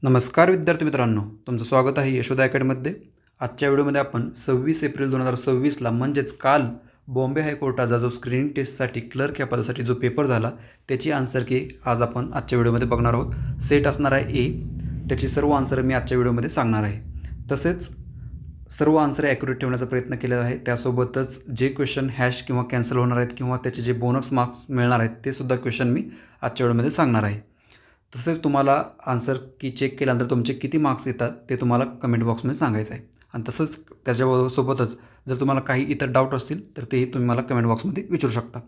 नमस्कार विद्यार्थी मित्रांनो, तुमचं स्वागत आहे यशोदा अकॅडमीमध्ये. आजच्या व्हिडिओमध्ये आपण 26 एप्रिल 2024ला म्हणजेच काल बॉम्बे हायकोर्टाचा जो स्क्रीनिंग टेस्टसाठी क्लर्क या पदासाठी जो पेपर झाला त्याची आन्सर की आज आपण आजच्या व्हिडिओमध्ये बघणार आहोत. सेट असणार आहे ए, त्याची सर्व आन्सर मी आजच्या व्हिडिओमध्ये सांगणार आहे. तसेच सर्व आन्सर ॲक्युरेट ठेवण्याचा प्रयत्न केलेला आहे. त्यासोबतच जे क्वेश्चन हॅश किंवा कॅन्सल होणार आहेत किंवा त्याचे जे बोनस मार्क्स मिळणार आहेत ते सुद्धा क्वेश्चन मी आजच्या व्हिडिओमध्ये सांगणार आहे. तसेच तुम्हाला आन्सर की चेक केल्यानंतर तुमचे किती मार्क्स येतात ते तुम्हाला कमेंट बॉक्समध्ये सांगायचं आहे. आणि तसंच त्याच्यासोबतच जर तुम्हाला काही इतर डाऊट असतील तर तेही तुम्ही मला कमेंट बॉक्समध्ये विचारू शकता.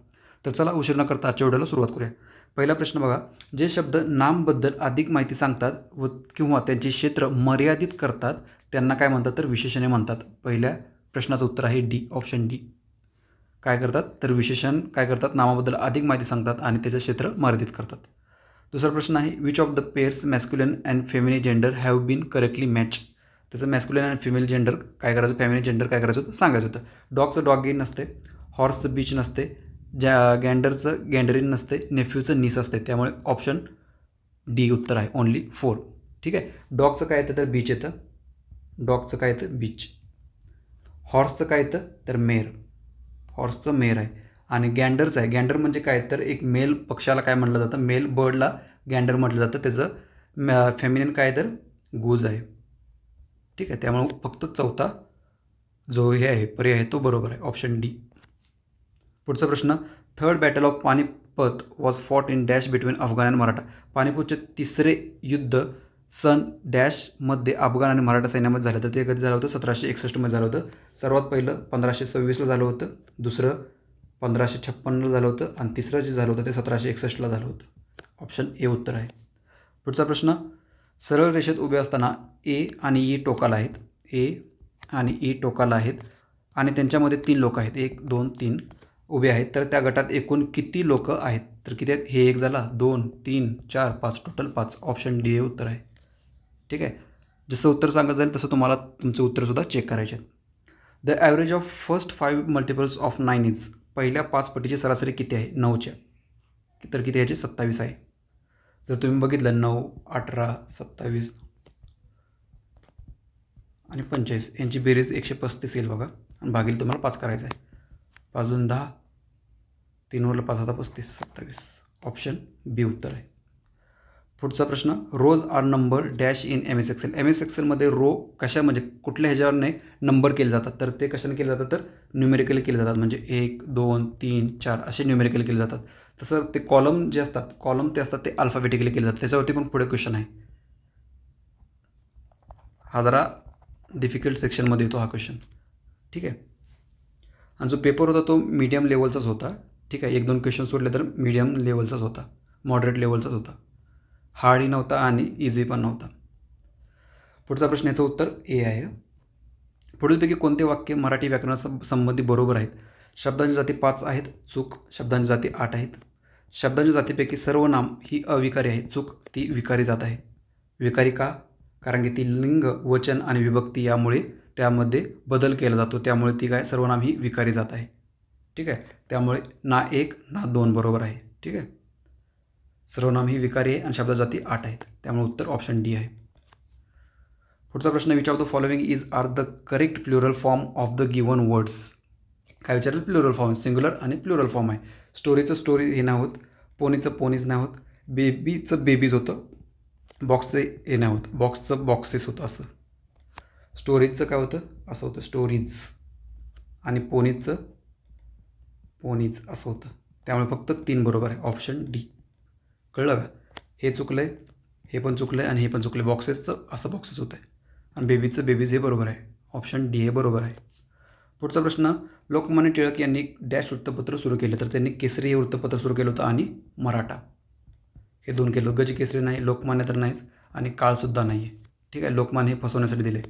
तर चला उशीर न करता आजच्या व्हिडिओला सुरुवात करूया. पहिला प्रश्न बघा, जे शब्द नामबद्दल अधिक माहिती सांगतात व किंवा त्यांचे क्षेत्र मर्यादित करतात त्यांना काय म्हणतात तर विशेषणे म्हणतात. पहिल्या प्रश्नाचं उत्तर आहे डी, ऑप्शन डी. काय करतात तर विशेषण काय करतात, नामाबद्दल अधिक माहिती सांगतात आणि त्याचे क्षेत्र मर्यादित करतात. दुसरा प्रश्न आहे, which of the pairs masculine and feminine gender have been correctly match. त्याचं मॅस्क्युलिन अँड फिमेल जेंडर काय करायचं, फेमिनिन जेंडर काय करायचं होतं सांगायचं होतं. डॉगचं डॉगी नसते, हॉर्सचं बीच नसते, गँडरचं गँडरिन नसते, नेफ्यूचं नीस असते. त्यामुळे ऑप्शन डी उत्तर आहे, ओनली 4. ठीक आहे. डॉगचं काय येतं तर बीच येतं, डॉगचं काय येतं बीच. हॉर्सचं काय येतं तर मेर, हॉर्सचं मेर आहे. आणि गँडरचं आहे, गँडर म्हणजे काय तर एक मेल पक्षाला काय म्हटलं जातं, मेल बर्डला गँडर म्हटलं जातं. त्याचं फेमिनिन काय तर गूज आहे. ठीक आहे. त्यामुळे फक्त चौथा जो हे आहे पर्याय आहे तो बरोबर आहे, ऑप्शन डी. पुढचा प्रश्न, third battle of Panipat was fought in dash between अफगाण आणि मराठा. पानिपतचे तिसरे युद्ध सन डॅशमध्ये अफगाण आणि मराठा सैन्यामध्ये झालं. तर ते कधी झालं होतं 1761 झालं होतं. सर्वात पहिलं 1526 झालं होतं, दुसरं 1556 झालं होतं आणि तिसरं जे झालं होतं ते 1761 झालं होतं. ऑप्शन ए उत्तर आहे. पुढचा प्रश्न, सरळ रेषेत उभे असताना ए आणि ई टोकाला आहेत, ए आणि ई टोकाला आहेत आणि त्यांच्यामध्ये 3 लोक आहेत, 1 2 3 उभे आहेत. तर त्या गटात एकूण किती लोक आहेत तर किती आहेत, हे 1 झाला, 2 3 4 5, टोटल 5. ऑप्शन डी हे उत्तर आहे. ठीक आहे. जसं उत्तर सांगत जाईल तसं तुम्हाला तुमचं उत्तरसुद्धा चेक करायचे आहेत. The average of first 5 multiples of 9 is. पहिल्या 5 पटीची सरासरी किती आहे 9च्या, तर किती याची 27 आहे. जर तुम्ही बघितलं 9 18 27 आणि 45 यांची बेरीज 135 येईल बघा. आणि भागिले तुम्हाला 5 करायचं आहे. 5 2 10, 3 वरला 5 आता 35 27. ऑप्शन बी उत्तर आहे. पुढचा प्रश्न, rows are number dash in M S Excel. M S एक्सेलमध्ये रो कशा म्हणजे कुठल्या ह्याच्यावरने नंबर केले जातात तर ते कशाने केले जातात तर न्यूमेरिकली केले जातात. म्हणजे 1 2 3 4 असे न्यूमेरिकली केले जातात. तसं ते कॉलम जे असतात, कॉलम ते असतात ते अल्फाबेटिकली केले जातात. त्याच्यावरती पण पुढे क्वेश्चन आहे. हा जरा डिफिकल्ट सेक्शनमध्ये येतो हा क्वेश्चन. ठीक आहे. आणि जो पेपर होता तो मीडियम लेवलचाच होता. ठीक आहे. 1-2 क्वेश्चन सोडले तर मीडियम लेवलचाच होता, मॉडरेट लेवलचाच होता. हार्डही नव्हता आणि इझी पण नव्हता. पुढचा प्रश्न याचं उत्तर ए आहे. पुढीलपैकी कोणते वाक्य मराठी व्याकरणासंबंधी बरोबर आहेत. शब्दांची जाती 5 आहेत, चूक. शब्दांची जाती 8 आहेत. शब्दांच्या जातीपैकी सर्वनाम ही अविकारी आहे, चूक. ती विकारी जात आहे. विकारी का, कारण की ती लिंग वचन आणि विभक्ती यामुळे त्यामध्ये बदल केला जातो, त्यामुळे ती काय सर्वनाम ही विकारी जात आहे. ठीक आहे. त्यामुळे ना 1 ना 2 बरोबर आहे. ठीक आहे. सर्वनाम ही विकारी आहे आणि शब्दाच्या जाती 8 आहेत. त्यामुळे उत्तर ऑप्शन डी आहे. पुढचा प्रश्न, which of the following is are the correct plural form of the given words. काय विचारलं, प्लुरल फॉर्म, सिंग्युलर आणि प्लुरल फॉर्म आहे. स्टोरीचं स्टोरी हे नाही होत, पोनीचं पोनीज नाही होत, बेबीचं बेबीज होतं, बॉक्सचं हे नाही होत, बॉक्सचं बॉक्सेस होतं. असं स्टोरीजचं काय होतं असं होतं स्टोरीज आणि पोनीजचं पोनीज असं होतं. त्यामुळे फक्त 3 बरोबर आहे, ऑप्शन डी. कळलं का. हे चुकलं आहे, हे पण चुकलं आहे आणि हे पण चुकलं आहे. बॉक्सेसचं असं बॉक्सेस होतं आहे आणि बेबीचं बेबीज हे बरोबर आहे, ऑप्शन डी हे बरोबर आहे. पुढचा प्रश्न, लोकमान्य टिळक यांनी डॅश वृत्तपत्र सुरू केले. तर त्यांनी केसरी हे वृत्तपत्र सुरू केलं होतं आणि मराठा हे 2 केलं. गज केसरी नाही, लोकमान्य तर नाहीच आणि काळसुद्धा नाही आहे. ठीक आहे. लोकमान्य हे फसवण्यासाठी दिले.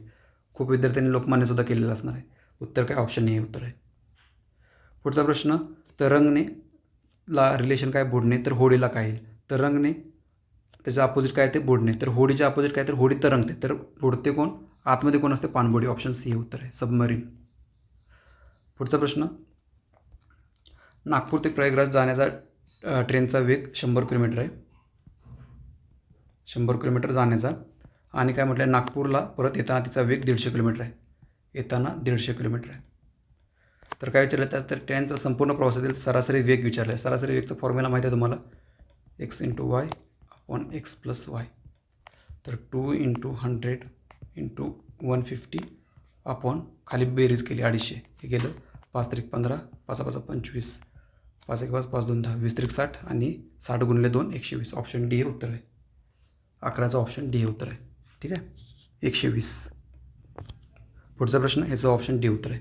खूप विद्यार्थ्यांनी लोकमान्यसुद्धा केलेलं असणार आहे. उत्तर काय, ऑप्शन ए उत्तर आहे. पुढचा प्रश्न, तरंगणे ला रिलेशन काय बुडणे, तर होडीला काय येईल. तरंगणे त्याचं अपोजिट काय ते बुडणे, तर होडीच्या अपोजिट काय तर होडी तरंगते, तर बुडते कोण, आतमध्ये कोण असते, पाणबुडी. ऑप्शन सी हे उत्तर आहे, सबमरीन. पुढचा प्रश्न, नागपूर ते प्रयागराज जाण्याचा ट्रेनचा वेग 100 किलोमीटर आहे. 100 किलोमीटर जाण्याचा आणि काय म्हटलं आहे, नागपूरला परत येताना तिचा वेग 150 किलोमीटर आहे. येताना 150 किलोमीटर आहे. तर काय विचारलं तर ट्रेनचा संपूर्ण प्रवासातील सरासरी वेग विचारला आहे. सरासरी वेगचा फॉर्म्युला माहिती आहे तुम्हाला, x × y upon x + y. तर 2 × 100 × 150 अपॉन खाली बेरीज केली 250. हे गेलं 5 त्रिक 15, 5 5 25, 5 1 5 5 2 10, 20 त्रिक 60 आणि 60 × 2 120. ऑप्शन डी हे उत्तर आहे. 11चा ऑप्शन डी हे उत्तर आहे. ठीक आहे, 120. पुढचा प्रश्न, ह्याचं ऑप्शन डी उत्तर आहे.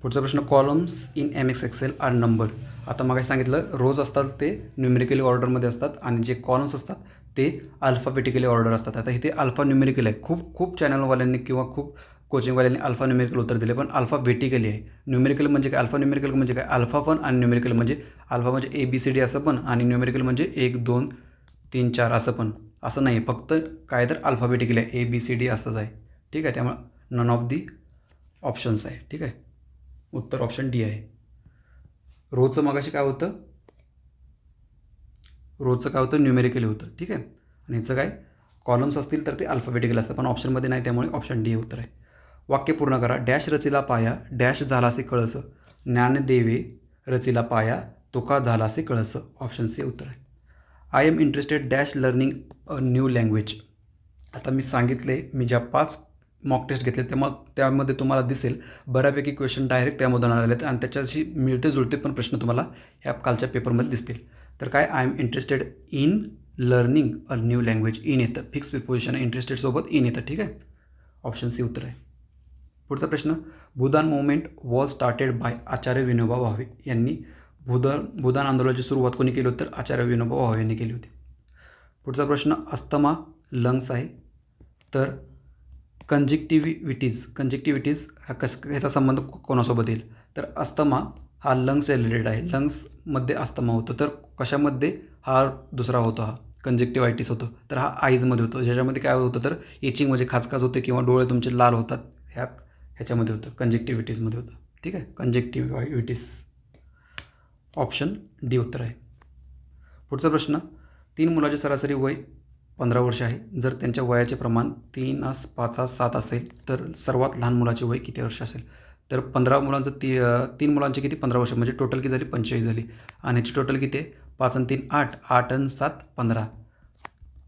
पुढचा प्रश्न, columns in MS Excel are number. आता मग सांगितलं रोज असतात ते न्यूमेरिकली ऑर्डरमध्ये असतात आणि जे कॉलम्स असतात ते अल्फाबेटिकली ऑर्डर असतात. आता इथे अल्फा न्यूमेरिकल आहे. खूप चॅनलवाल्यांनी किंवा खूप कोचिंगवाल्यांनी अल्फा न्यूमेरिकल उत्तर दिले, पण अल्फाबेटिकली आहे. न्यूमेरिकल म्हणजे काय, अल्फा न्यूमेरिकल म्हणजे काय, अल्फा पण आणि न्यूमेरिकल म्हणजे अल्फा म्हणजे ABCD असं पण आणि न्यूमेरिकल म्हणजे 1 2 3 4 असं पण. असं नाही, फक्त काय तर अल्फाबेटिकली आहे, ABCD असंच आहे. ठीक आहे, त्यामुळे नन ऑफ दी ऑप्शन्स आहे. ठीक आहे, उत्तर ऑप्शन डी आहे. रोजचं मगाशी काय होतं, रोजचं काय होतं, न्यूमेरिकली होतं. ठीक आहे, आणि याचं काय, कॉलम्स असतील तर ते अल्फाबेटिकल असतं, पण ऑप्शनमध्ये नाही, त्यामुळे ऑप्शन डी हे उत्तर आहे. वाक्य पूर्ण करा. डॅश रचिला पाया, डॅश झालासे कळस, ज्ञानदेवे रचिला पाया, तुका झालासे कळस. ऑप्शन सी उत्तर आहे. I am interested dash learning a new language. आता मी सांगितले, मी ज्या 5 मॉक टेस्ट घेतले त्यामध्ये तुम्हाला दिसेल बऱ्यापैकी क्वेश्चन डायरेक्ट त्यामधून आलेले आहेत आणि त्याच्याशी मिळते जुळते पण प्रश्न तुम्हाला ह्या कालच्या पेपरमध्ये दिसतील. तर काय, I am interested in learning a new language, in येतं, फिक्स प्रिपोजिशन आहे, इंटरेस्टेडसोबत इन येतं. ठीक आहे, ऑप्शन सी उत्तर आहे. पुढचा प्रश्न, भूदान मुवमेंट वॉज स्टार्टेड बाय आचार्य विनोबा भावे यांनी. भूदान आंदोलनाची सुरुवात कोणी केली होती, तर आचार्य विनोबा भावे यांनी केली होती. पुढचा प्रश्न, अस्थमा लंग्स आहे, तर कंजक्टिव्हिटीज ह्याचा संबंध कोणासोबत येईल, तर अस्थमा हा लंग्स रिलेटेड आहे. लंग्समध्ये अस्थमा होतं, तर कशामध्ये हा दुसरा होतो, हा कंजक्टिव्हायटिस होतो, तर हा आईजमध्ये होतो, ज्याच्यामध्ये काय होतं तर इचिंग म्हणजे खाजखाज होते किंवा डोळे तुमचे लाल होतात, ह्याच्यामध्ये होतं, कंजक्टिव्हिटीजमध्ये होतं. ठीक आहे, कंजक्टिव्हिटीस. ऑप्शन डी उत्तर आहे. पुढचा प्रश्न, 3 मुलाचे सरासरी वय 15 वर्ष आहे. जर त्यांच्या वयाचे प्रमाण 3 5 7 असेल तर सर्वात लहान मुलाचे वय किती वर्ष असेल, तर 15 मुलांचं 3 मुलांचे किती 15 वर्ष, म्हणजे टोटल किती झाली 45 झाली. आणि ह्याची टोटल किती आहे, 5 आणि 3 8, 8 आणि 7 15,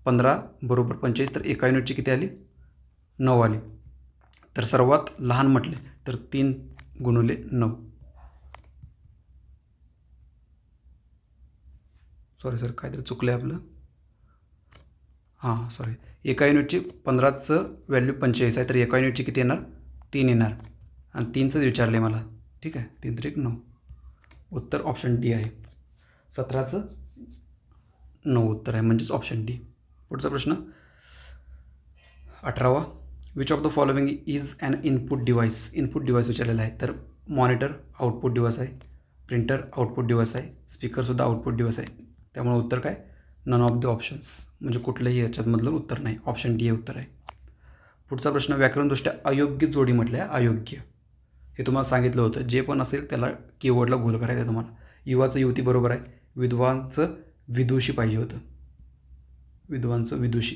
15 बरोबर 45, तर एका युनिटची किती आली 9 आली. तर सर्वात लहान म्हटले तर 3 × 9. सॉरी काहीतरी चुकलं आहे आपलं, हां सॉरी, एका युनिटची 15चं व्हॅल्यू 45 आहे, तर एका युनिटची किती येणार 3 येणार आणि 3चंच विचारले मला. ठीक आहे, 3 त्रिक 9. उत्तर ऑप्शन डी आहे. 17चं 9 उत्तर आहे, म्हणजेच ऑप्शन डी. पुढचा प्रश्न 18वा, which of the following is an input device. Input device विचारलेला आहे, तर मॉनिटर आउटपुट डिव्हाइस आहे, प्रिंटर आउटपुट डिव्हाइस आहे, स्पीकरसुद्धा आउटपुट डिव्हाइस आहे. त्यामुळे उत्तर काय, नन ऑफ द ऑप्शन्स, म्हणजे कुठलंही याच्यामधलं उत्तर नाही, ऑप्शन डी हे उत्तर आहे. पुढचा प्रश्न, व्याकरणदृष्ट्या अयोग्य जोडी म्हटलं आहे, अयोग्य हे तुम्हाला सांगितलं होतं, जे पण असेल त्याला कीवर्डला गोल करायचं आहे तुम्हाला. युवाचं युवती बरोबर आहे, विद्वानचं विदुषी पाहिजे होतं, विद्वानचं विदुषी.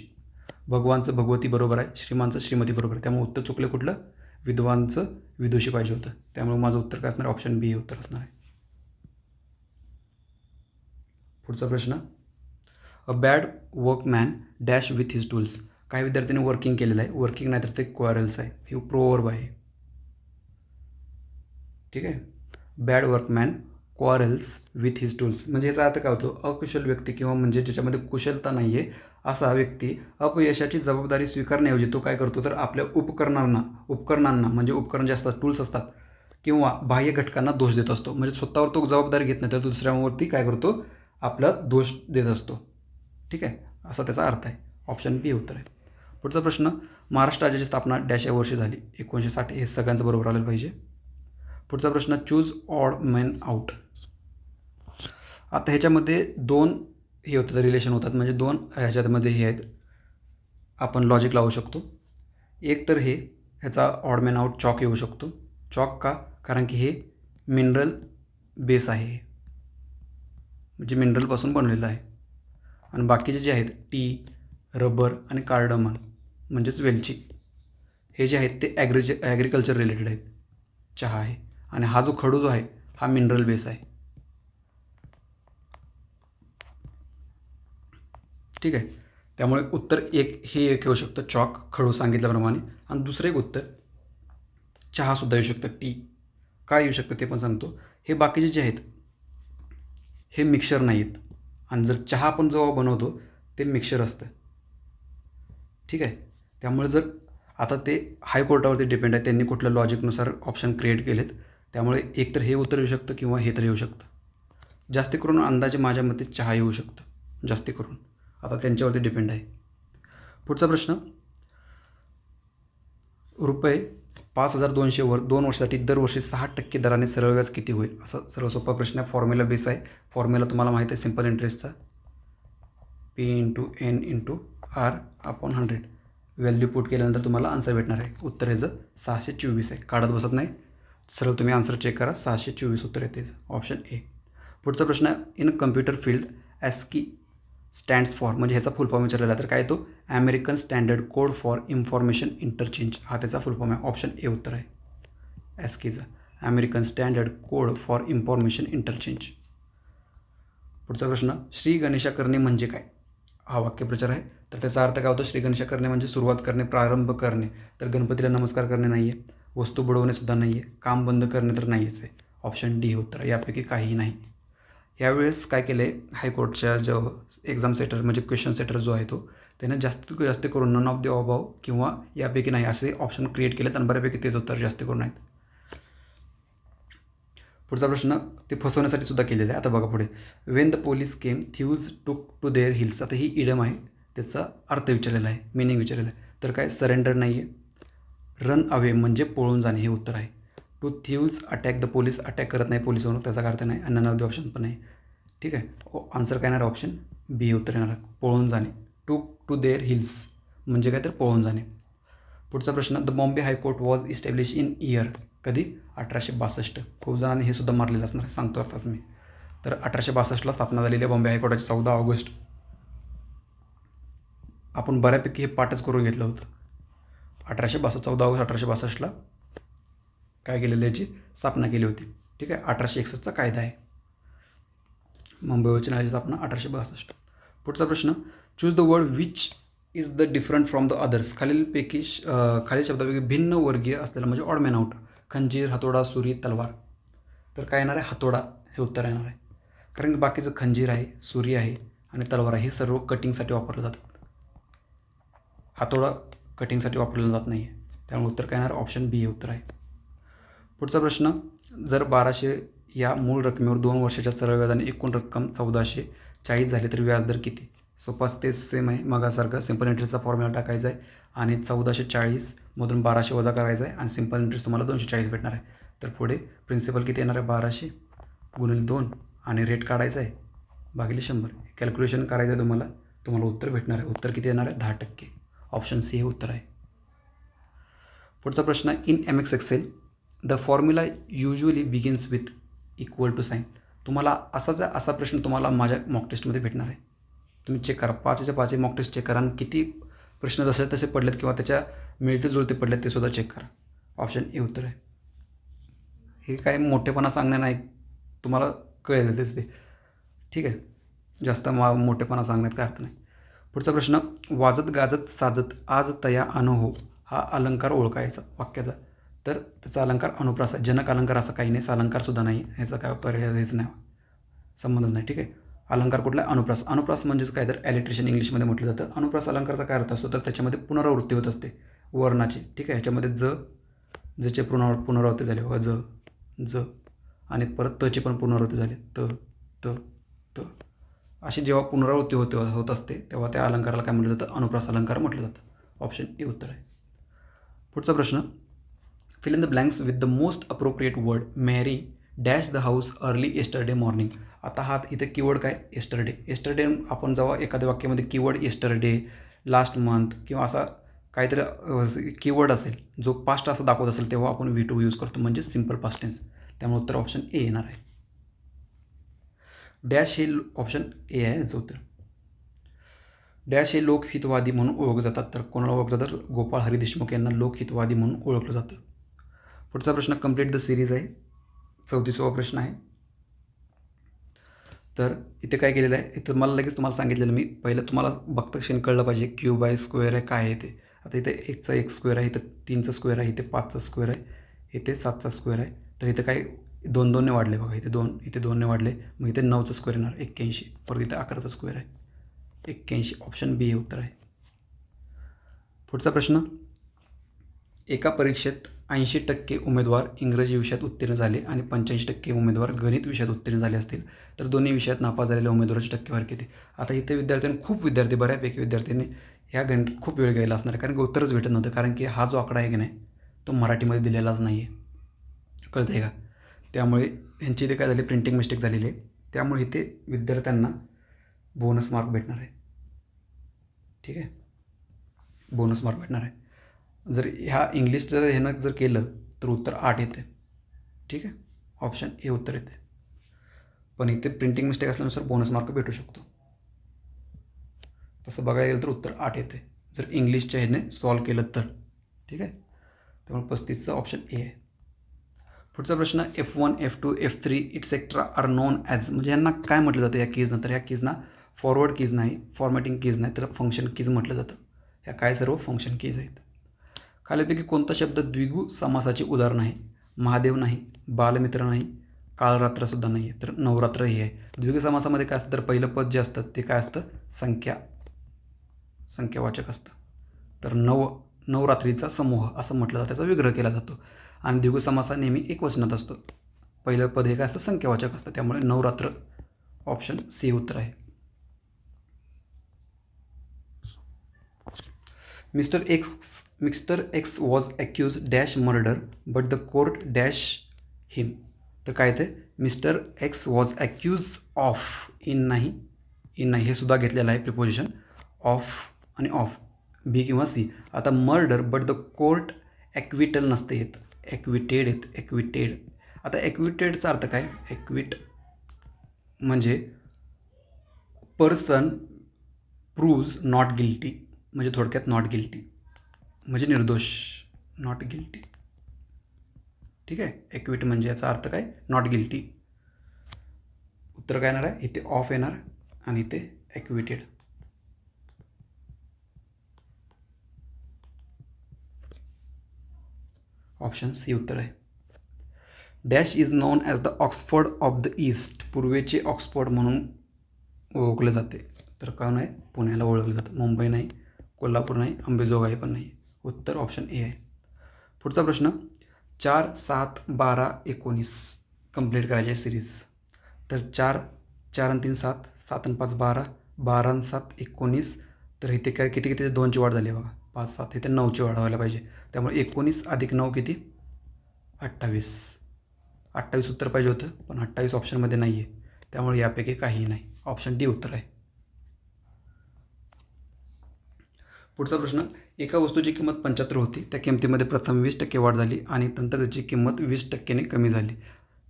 भगवानचं भगवती बरोबर आहे, श्रीमानचं श्रीमती बरोबर आहे, त्यामुळे उत्तर चुकलं कुठलं, विद्वानचं विदुषी पाहिजे होतं. त्यामुळे माझं उत्तर काय असणार, ऑप्शन बी हे उत्तर असणार आहे. पुढचा प्रश्न, a bad workman dash with his tools. काही विद्यार्थ्यांनी वर्किंग केलेलं आहे, वर्किंग नाही तर ते क्वारल्स आहे, हे प्रोवर्ब आहे. ठीक आहे, bad workman quarrels with his tools, म्हणजे याचा अर्थ काय होतो, अकुशल व्यक्ती किंवा म्हणजे ज्याच्यामध्ये कुशलता नाही आहे असा व्यक्ती अपयशाची जबाबदारी स्वीकारण्याऐवजी तो काय करतो, तर आपल्या उपकरणांना म्हणजे उपकरण जे असतात टूल्स असतात किंवा बाह्य घटकांना दोष देत असतो. म्हणजे स्वतःवर तो जबाबदारी घेत नाही तर तो दुसऱ्यावरती काय करतो, आपला दोष देत असतो. ठीक आहे, असा त्याचा अर्थ आहे. ऑप्शन बी उत्तर आहे. पुढचा प्रश्न, महाराष्ट्र राज्याची स्थापना डॅश या वर्षी झाली, 1960. हे सगळ्यांचं बरोबर आलं पाहिजे. पुढचा प्रश्न, चूज ऑड मॅन आउट. आता ह्याच्यामध्ये 2 हे होतात, रिलेशन होतात, म्हणजे 2 ह्याच्यामध्ये हे आहेत, आपण लॉजिक लावू शकतो. एक तर ह्याचा ऑड मॅन आउट चॉक येऊ शकतो. चॉक का, कारण की हे मिनरल बेस आहे, म्हणजे मिनरलपासून बनलेलं आहे. आणि बाकीचे जे आहेत टी, रबर आणि कार्डमन म्हणजेच वेलची. हे जे आहेत ते ॲग्रिकल्चर रिलेटेड आहेत. चहा आहे. आणि हा जो खडू जो आहे हा मिनरल बेस आहे. ठीक आहे. त्यामुळे उत्तर एक हे एक येऊ शकतं, चॉक, खडू सांगितल्याप्रमाणे. आणि दुसरं एक उत्तर चहासुद्धा येऊ शकतं, टी. काय येऊ शकतं ते पण सांगतो. हे बाकीचे जे आहेत हे मिक्सचर नाही आहेत. आणि जर चहा आपण जेव्हा बनवतो ते मिक्सचर असतं. ठीक आहे. त्यामुळे जर आता ते हायकोर्टावरती डिपेंड आहे, त्यांनी कुठल्या लॉजिकनुसार ऑप्शन क्रिएट केलेत. त्यामुळे एक तर हे उत्तर येऊ शकतं किंवा हे तर येऊ शकतं. जास्ती करून अंदाजे माझ्या मते चहा येऊ शकतं, जास्ती करून. आता त्यांच्यावरती डिपेंड आहे. पुढचा प्रश्न, रुपये 5,200वर 2 वर्षासाठी दरवर्षी 6% दराने सरळ व्याज किती होईल? असा सर्व सोपा प्रश्न आहे. फॉर्म्युला बेस आहे. फॉर्म्युला तुम्हाला माहीत आहे सिम्पल इंटरेस्टचा, P/N/R/100. व्हॅल्यू पुट केल्यानंतर तुम्हाला आन्सर भेटणार आहे. उत्तर ह्याचं 624 आहे. काढत बसत नाही, सरळ तुम्ही आन्सर चेक करा. 624 उत्तर येते, ऑप्शन ए. पुढचा प्रश्न, in computer field ASCII stands for, म्हणजे ह्याचा फुल फॉर्म विचारलेला तर काय तो American standard code for information interchange, हा त्याचा फुल फॉर्म आहे. ऑप्शन ए उत्तर आहे ASCIIचा, American standard code for information interchange. पुढचा प्रश्न, श्री गणेशा करणे म्हणजे काय? हा वाक्यप्रचार आहे. तर त्याचा अर्थ काय होतो? श्री गणेशा करणे म्हणजे सुरुवात करणे, प्रारंभ करणे. तर गणपतीला नमस्कार करणे नाही आहे. वस्तू बुडवणे सुद्धा नाही आहे. काम बंद करणे तर नाहीच आहे. ऑप्शन डी हे उत्तर आहे. यापैकी काहीही नाही. यावेळेस काय केलं आहे, हायकोर्टच्या जो एक्झाम सेटर म्हणजे क्वेश्चन सेटर जो आहे तो, त्यानं जास्तीत जास्त करून नन ऑफ द अबाव किंवा यापैकी नाही असे ऑप्शन क्रिएट केलेत आणि बऱ्यापैकी तेच उत्तर जास्त करून आहेत. पुढचा प्रश्न, ते फसवण्यासाठी सुद्धा केलेलं आहे. आता बघा पुढे, when the police came thieves to their heels. आता ही इडम आहे, त्याचा अर्थ विचारलेला आहे, मिनिंग विचारलेला आहे. तर काय सरेंडर नाही आहे. रन अवे म्हणजे पळून जाणे हे उत्तर आहे. To thieves attack the police, attack करत नाही पोलिसांवर, त्याचा अर्थ नाही. आणि नन ऑफ द ऑप्शन पण नाही. ठीक आहे. आन्सर काय येणार? ऑप्शन बी हे उत्तर येणार, पळून जाणे. टू देअर हिल्स म्हणजे काय तर पळून जाणे. पुढचा प्रश्न, the Bombay high court was establish in year. कधी? 1862. खूप जणांनी हे सुद्धा मारलेलं असणार आहे, सांगतो आताच मी. तर 1862ला स्थापना झालेली आहे बॉम्बे हायकोर्टाची, 14 ऑगस्ट. आपण बऱ्यापैकी हे पाठच करून घेतलं होतं. 1862, 14 ऑगस्ट 1862ला काय केलेलं, याची स्थापना केली होती. ठीक आहे. 1861चा कायदा आहे. मुंबई उच्च न्यायालयाची स्थापना 1862. पुढचा प्रश्न, choose the word which is the different from the others. खालील शब्दापैकी भिन्न वर्गीय असलेला म्हणजे ऑड मॅन आउट. खंजीर, हातोडा, सुरी, तलवार. तर काय येणार आहे? हातोडा हे उत्तर येणार आहे. कारण की बाकीचं खंजीर आहे, सुरी आहे आणि तलवार आहे, हे सर्व कटिंगसाठी वापरलं जातात. हातोडा कटिंगसाठी वापरला जात नाही आहे. त्यामुळे उत्तर काय येणार? ऑप्शन बी हे उत्तर आहे. पुढचा प्रश्न, जर 1200 या मूळ रकमेवर 2 वर्षाच्या सरळ व्याजाने एकूण रक्कम 1440 झाली तर व्याजदर किती? सोपास ते सेम आहे मगासारखं. सिम्पल इंटरेस्टचा फॉर्म्युला टाकायचा आहे आणि 1440मधून 1200 वजा करायचा आहे आणि सिम्पल इंटरेस्ट तुम्हाला 240 भेटणार आहे. तर पुढे प्रिन्सिपल किती येणार आहे? 1200 गुणिले 2 आणि रेट काढायचा आहे भागिले 100. कॅल्क्युलेशन करायचं आहे तुम्हाला उत्तर भेटणार आहे. उत्तर किती येणार आहे? 10%. ऑप्शन सी हे उत्तर आहे. पुढचा प्रश्न, in MX Excel the formula usually begins with equal to sign. तुम्हाला असा प्रश्न तुम्हाला माझ्या मॉक टेस्टमध्ये भेटणार आहे. तुम्ही चेक करा, 5च्या 5 मॉक टेस्ट चेक करा आणि किती प्रश्न जसे तसे पडलेत किंवा त्याच्या मिळते जुळते पडलेत ते सुद्धा चेक करा. ऑप्शन ए उत्तर आहे. हे काय मोठेपणा सांगणं नाही, तुम्हाला कळेल तेच ते. ठीक आहे. जास्त मोठेपणा सांगण्यात काय अर्थ नाही. पुढचा प्रश्न, वाजत गाजत साजत आज तया अनहो हा अलंकार ओळखायचा वाक्याचा. तर त्याचा अलंकार अनुप्रास आहे. जनक अलंकार असा काही नाही, अलंकारसुद्धा नाही, ह्याचा काय पर्याय हेच नाही, संबंधच नाही. ठीक आहे. अलंकार कुठला? अनुप्रास. अनुप्रास म्हणजेच काय तर ॲलिट्रेशन इंग्लिशमध्ये म्हटलं जातं. अनुप्रास अलंकारचा काय अर्थ असतो तर त्याच्यामध्ये पुनरावृत्ती होत असते वर्णाची. ठीक आहे. ह्याच्यामध्ये जचे पुनरावृत्ती झाली ज आणि परत तची पण पुनरावृत्ती झाली त अशी जेव्हा पुनरावृत्ती होत असते तेव्हा त्या अलंकाराला काय म्हटलं जातं? अनुप्रास अलंकार म्हटलं जातं. ऑप्शन ए उत्तर आहे. पुढचा प्रश्न, fill in the blanks with the most appropriate word. Mary dash the house early yesterday morning. आता हा इथे कीवर्ड काय? येस्टरडे आपण जेव्हा एखाद्या वाक्यामध्ये कीवर्ड येस्टरडे, लास्ट मंथ किंवा असा काहीतरी कीवर्ड असेल जो पास्ट असं दाखवत असेल तेव्हा आपण V2 यूज करतो, म्हणजे सिम्पल पास्ट टेन्स. त्यामुळे उत्तर ऑप्शन ए येणार आहे. डॅश हे ऑप्शन ए आहे याचं उत्तर. डॅश हे लोकहितवादी म्हणून ओळखले जातात. तर कोणाला ओळखलं जातं? तर गोपाळ हरी देशमुख यांना लोकहितवादी म्हणून ओळखलं जातं. पुढचा प्रश्न कंप्लीट द सिरीज आहे. 34वा प्रश्न आहे. तर इथे काय केलेलं आहे, इथं मला लगेच तुम्हाला सांगितलेलं मी पहिलं तुम्हाला बघता क्षणी कळलं पाहिजे क्यूब आहे, स्क्वेअर आहे, काय आहे ते. आता इथे 1चा 1 स्क्वेअर आहे, इथं 3चा स्क्वेअर आहे, इथे 5चा स्क्वेअर आहे, इथे 7चा स्क्वेअर आहे. तर इथे काय 2-2ने वाढले बघा, इथे 2, इथे 2ने वाढले, मग इथे 9चा स्क्वेअर येणार 81. परत इथे 11चा स्क्वेअर आहे 81. ऑप्शन बी हे उत्तर आहे. पुढचा प्रश्न, एका परीक्षेत 80% उमेदवार इंग्रजी विषयात उत्तीर्ण झाले आणि 85% उमेदवार गणित विषयात उत्तीर्ण झाले असतील तर दोन्ही विषयात नापास झालेल्या उमेदवाराची टक्केवारी किती? आता इथे खूप विद्यार्थी बऱ्यापैकी विद्यार्थ्यांनी ह्या गणित खूप वेळ घ्यायला असणार आहे, कारण की उत्तरच भेटत नव्हतं, कारण की हा जो आकडा आहे की नाही तो मराठीमध्ये दिलेलाच नाही आहे. कळतं आहे का? त्यामुळे ह्यांची इथे काय झाली, प्रिंटिंग मिस्टेक झालेली आहे. त्यामुळे इथे विद्यार्थ्यांना बोनस मार्क भेटणार आहे. ठीक आहे, बोनस मार्क भेटणार आहे. जर ह्या इंग्लिशचं ह्यानं जर केलं तर उत्तर 8 येते. ठीक आहे, ऑप्शन ए उत्तर येते. पण इथे प्रिंटिंग मिस्टेक असल्यानुसार बोनस मार्क भेटू शकतो. तसं बघायला गेलं तर उत्तर 8 येते जर इंग्लिशच्या ह्याने सॉल्व केलं तर. ठीक आहे, त्यामुळे 35चा ऑप्शन ए आहे. पुढचा प्रश्न, F1, F2, F3 et cetera R non as, म्हणजे यांना काय म्हटलं जातं या कीजनं? तर ह्या कीजना फॉरवर्ड कीज नाही, फॉर्मॅटिंग कीज नाही, तर फंक्शन कीज म्हटलं जातं. ह्या काय सर्व फंक्शन कीज आहेत. खालीपैकी कोणता शब्द द्विगु समासाचे उदाहरण आहे? महादेव नाही, बालमित्र नाही, काळरात्रसुद्धा नाही आहे, तर नवरात्र हे आहे. द्विगु समासामध्ये काय असतं, तर पहिलं पद जे असतं ते काय असतं? संख्यावाचक असतं. तर नवरात्रीचा समूह असं म्हटलं जातं, त्याचा विग्रह केला जातो. आणि द्विगु समास हा नेहमी एकवचनात असतो. पहिलं पद हे काय असतं? संख्यावाचक असतं. त्यामुळे नवरात्र ऑप्शन सी उत्तर आहे. Mister X was accuse dash murder but the court dash him. तर काय ते mister X was accuse of, in नाही हे सुद्धा घेतलेलं आहे प्रिपोजिशन ऑफ आणि ऑफ, बी किंवा सी. आता murder but the court acquittal नसते येत, ॲक्विटेड येत, ॲक्विटेड. आता ॲक्विटेडचा अर्थ काय? ॲक्विट म्हणजे पर्सन प्रूव्ज नॉट गिल्टी, म्हणजे थोडक्यात नॉट गिल्टी म्हणजे निर्दोष, नॉट गिल्टी. ठीक आहे, ॲक्विट म्हणजे याचा अर्थ काय? Not guilty. उत्तर काय येणार आहे? इथे ऑफ येणार आणि इथे ॲक्विटेड. ऑप्शन सी उत्तर आहे. Dash is known as the Oxford of the East, पूर्वेचे ऑक्सफोर्ड म्हणून ओळखले जाते. तर काय नाही, पुण्याला ओळखलं जातं. मुंबई नाही, कोल्हापूर नाही, अंबेजोगाई पण नाही. उत्तर ऑप्शन ए आहे. पुढचा प्रश्न, 4, 7, 12, 19 कंप्लीट करायची आहे सिरीज. तर 4 आणि 3 7, 7 आणि 5 12, 12 आणि 7 19. तर इथे काय किती 2ची वाढ झाली बघा, 5 7, इथे 9ची वाढ व्हायला पाहिजे. त्यामुळे 19 अधिक 9 किती? 28. 28 उत्तर पाहिजे होतं, पण 28 ऑप्शनमध्ये नाही आहे. त्यामुळे यापैकी काहीही नाही. ऑप्शन डी उत्तर आहे. पुढचा प्रश्न, एका वस्तूची किंमत 75 होती, त्या किमतीमध्ये प्रथम 20% वाढ झाली आणि नंतर त्याची किंमत 20%ने कमी झाली.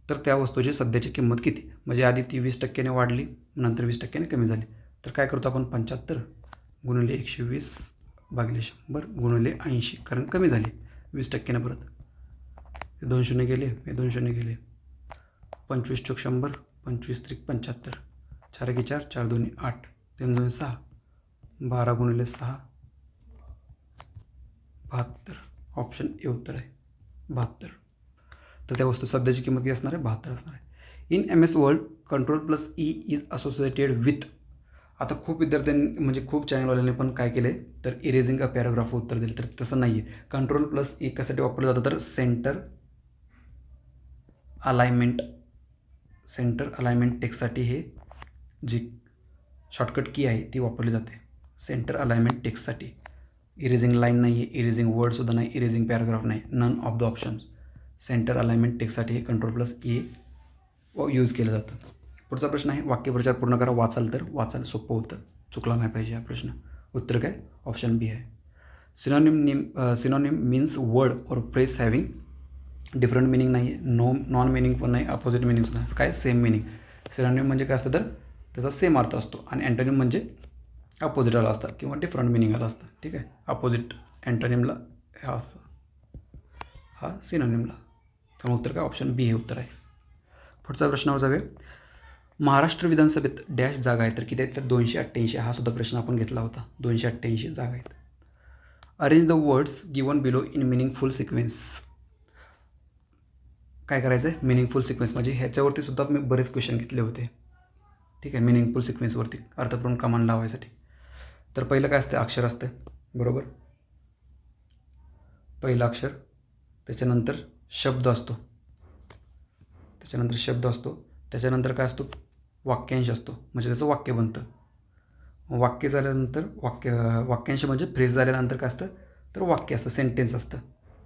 तर त्या वस्तूची सध्याची किंमत किती? म्हणजे आधी ती 20%ने वाढली, नंतर 20%ने कमी झाली. तर काय करतो आपण? 75 गुणिले 120 भागिले 100 गुणिले 80, कारण कमी झाली 20%ने. परत 2 शून्य गेले, 2 शून्य गेले. 25 चोक 100, 25 त्रिक 75, 4 एके 4, 4 दोन्ही 8, 3 दोन्ही 6, 12 गुणिले 6 72. ऑप्शन ए उत्तर आहे 72. तर त्या वस्तू सध्याची किंमत किती असणार आहे? 72 असणार आहे. In MS world control plus E is associated with. आता खूप विद्यार्थ्यांनी म्हणजे खूप चॅनलवाल्यांनी पण काय केले, तर इरेझिंग अ पॅराग्राफ उत्तर दिले. तर तसं नाही आहे. कंट्रोल प्लस ई कशासाठी वापरलं जातं? तर सेंटर अलाइनमेंट टेक्स्टसाठी हे जी शॉर्टकट की आहे ती वापरली जाते. सेंटर अलाइनमेंट टेक्स्टसाठी. इरेझिंग लाईन नाही आहे, इरेझिंग वर्डसुद्धा नाही, इरेझिंग पॅराग्राफ नाही, none of the options. Centre alignment टेक्स्टसाठी हे कंट्रोल प्लस ए यूज केलं जातं. पुढचा प्रश्न आहे, वाक्यप्रचार पूर्ण करा. वाचाल तर वाचायला सोपं होतं, चुकला नाही पाहिजे हा प्रश्न. उत्तर काय? ऑप्शन बी आहे. सिनोनिम मीन्स वर्ड और फ्रेज हॅव्हिंग डिफरंट मिनिंग नाही आहे, नॉन मिनिंग पण नाही, अपोजिट मिनिंग्स नाही. काय? Same meaning. सिनोनिम म्हणजे काय असतं, तर त्याचा सेम अर्थ असतो. आणि अँटोनिम म्हणजे अपोजिट आला असता किंवा डिफरंट मिनिंग आला असतं. ठीक आहे, अपोजिट अँटोनिमला हा असतं, हा सिनोनिमला. त्यामुळे उत्तर काय ऑप्शन बी हे उत्तर आहे. पुढचा प्रश्नावर जाऊया. महाराष्ट्र विधानसभेत डॅश जागा आहेत तर किती आहेत? तर 288. हा सुद्धा प्रश्न आपण घेतला होता. 288 जागा आहेत. Arrange the words given below in meaningful sequence. काय करायचं आहे? मिनिंगफुल सिक्वेन्स म्हणजे ह्याच्यावरती सुद्धा मी बरेच क्वेश्चन घेतले होते. ठीक आहे, मिनिंगफुल सिक्वेन्सवरती अर्थपूर्ण क्रमांक लावायसाठी. तर पहिलं काय असतं? अक्षर असतं, बरोबर. पहिलं अक्षर, त्याच्यानंतर शब्द असतो, त्याच्यानंतर काय असतो? वाक्यांश असतो, म्हणजे त्याचं वाक्य बनतं. वाक्य झाल्यानंतर वाक्यांश म्हणजे फ्रेज झाल्यानंतर काय असतं? तर वाक्य असतं, सेंटेन्स असतं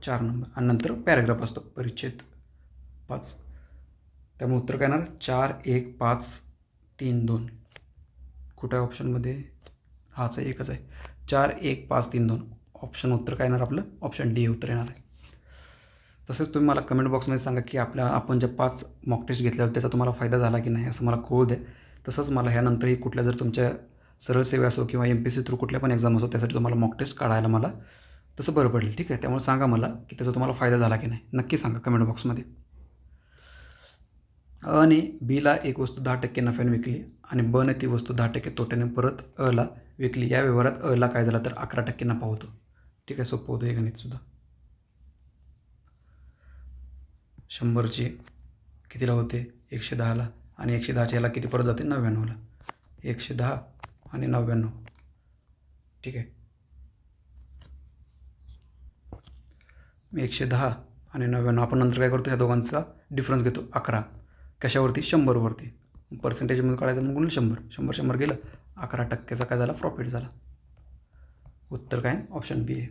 4 नंबर. आणि नंतर पॅराग्राफ असतो, परिच्छेद 5. त्यामुळे उत्तर काय येणार? 4, 1, 5, 3, 2. कुठं आहे ऑप्शनमध्ये? हाच आहे, एकच आहे. 4, 1, 5, 3, 2. ऑप्शन उत्तर काय येणार आपलं? ऑप्शन डी हे उत्तर येणार आहे. तसंच तुम्ही मला कमेंट बॉक्समध्ये सांगा की आपण ज्या 5 मॉक टेस्ट घेतल्या त्याचा तुम्हाला फायदा झाला की नाही, असं मला कळू द्या. तसंच मला ह्यानंतरही कुठल्या जर तुमच्या सरळ सेवा असो किंवा MPSC थ्रू कुठल्या पण एक्झाम असो त्यासाठी तुम्हाला मॉक टेस्ट काढायला मला तसं बरं पडेल. ठीक आहे, त्यामुळे सांगा मला की त्याचा तुम्हाला फायदा झाला की नाही, नक्की सांगा कमेंट बॉक्समध्ये. अने बीला एक वस्तू 10% नफ्याने विकली आणि बने ती वस्तू 10% तोट्याने परत अला विकली. या व्यवहारात अला काय झाला? तर 11% नफा होतो. ठीक आहे, सोपं होतं हे गणितसुद्धा. 100ची कितीला होते? 110ला. आणि 110च्या याला किती परत जाते? 99ला. 110 आणि 99. ठीक आहे, मी 110 आणि 99. आपण नंतर काय करतो? ह्या दोघांचा डिफरन्स घेतो 11. कशावरती? 100वरती. पर्सेंटेजमध्ये काढायचं म्हणून 100 गेलं. 11%चा काय झाला? प्रॉफिट झाला. उत्तर काय? ऑप्शन बी आहे.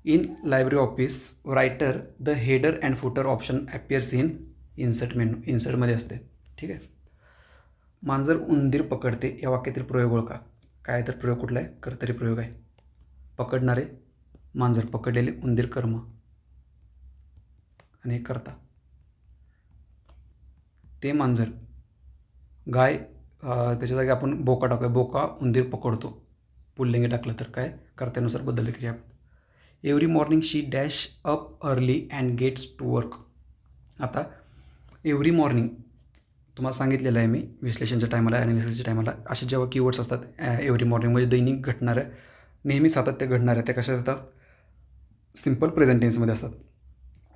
In library office writer the header and footer option appears in insert menu. इन्सर्टमध्ये असते. ठीक आहे. मांजर उंदीर पकडते या वाक्यातील प्रयोग ओळखा. काय तर प्रयोग कुठला आहे? कर्तरी प्रयोग आहे. पकडणारे मांजर, पकडलेले उंदीर कर्म आणि हे कर्ता. ते मांजर गाय, त्याच्या जागी आपण बोका टाकूया. बोका उंदीर पकडतो, पुल्लिंगी टाकलं तर काय? कर्त्यानुसार बदलले क्रियापद. Every morning she dash up early and gets to work. आता एव्हरी मॉर्निंग तुम्हाला सांगितलेलं आहे मी विश्लेषणच्या टायमाला, ॲनालिसिसच्या टायमाला. असे जेव्हा कीवर्ड्स असतात एव्हरी मॉर्निंग म्हणजे दैनिक घडणाऱ्या, नेहमी सातत्य घडणाऱ्या, त्या कशा असतात? सिम्पल प्रेझेंट टेन्समध्ये असतात.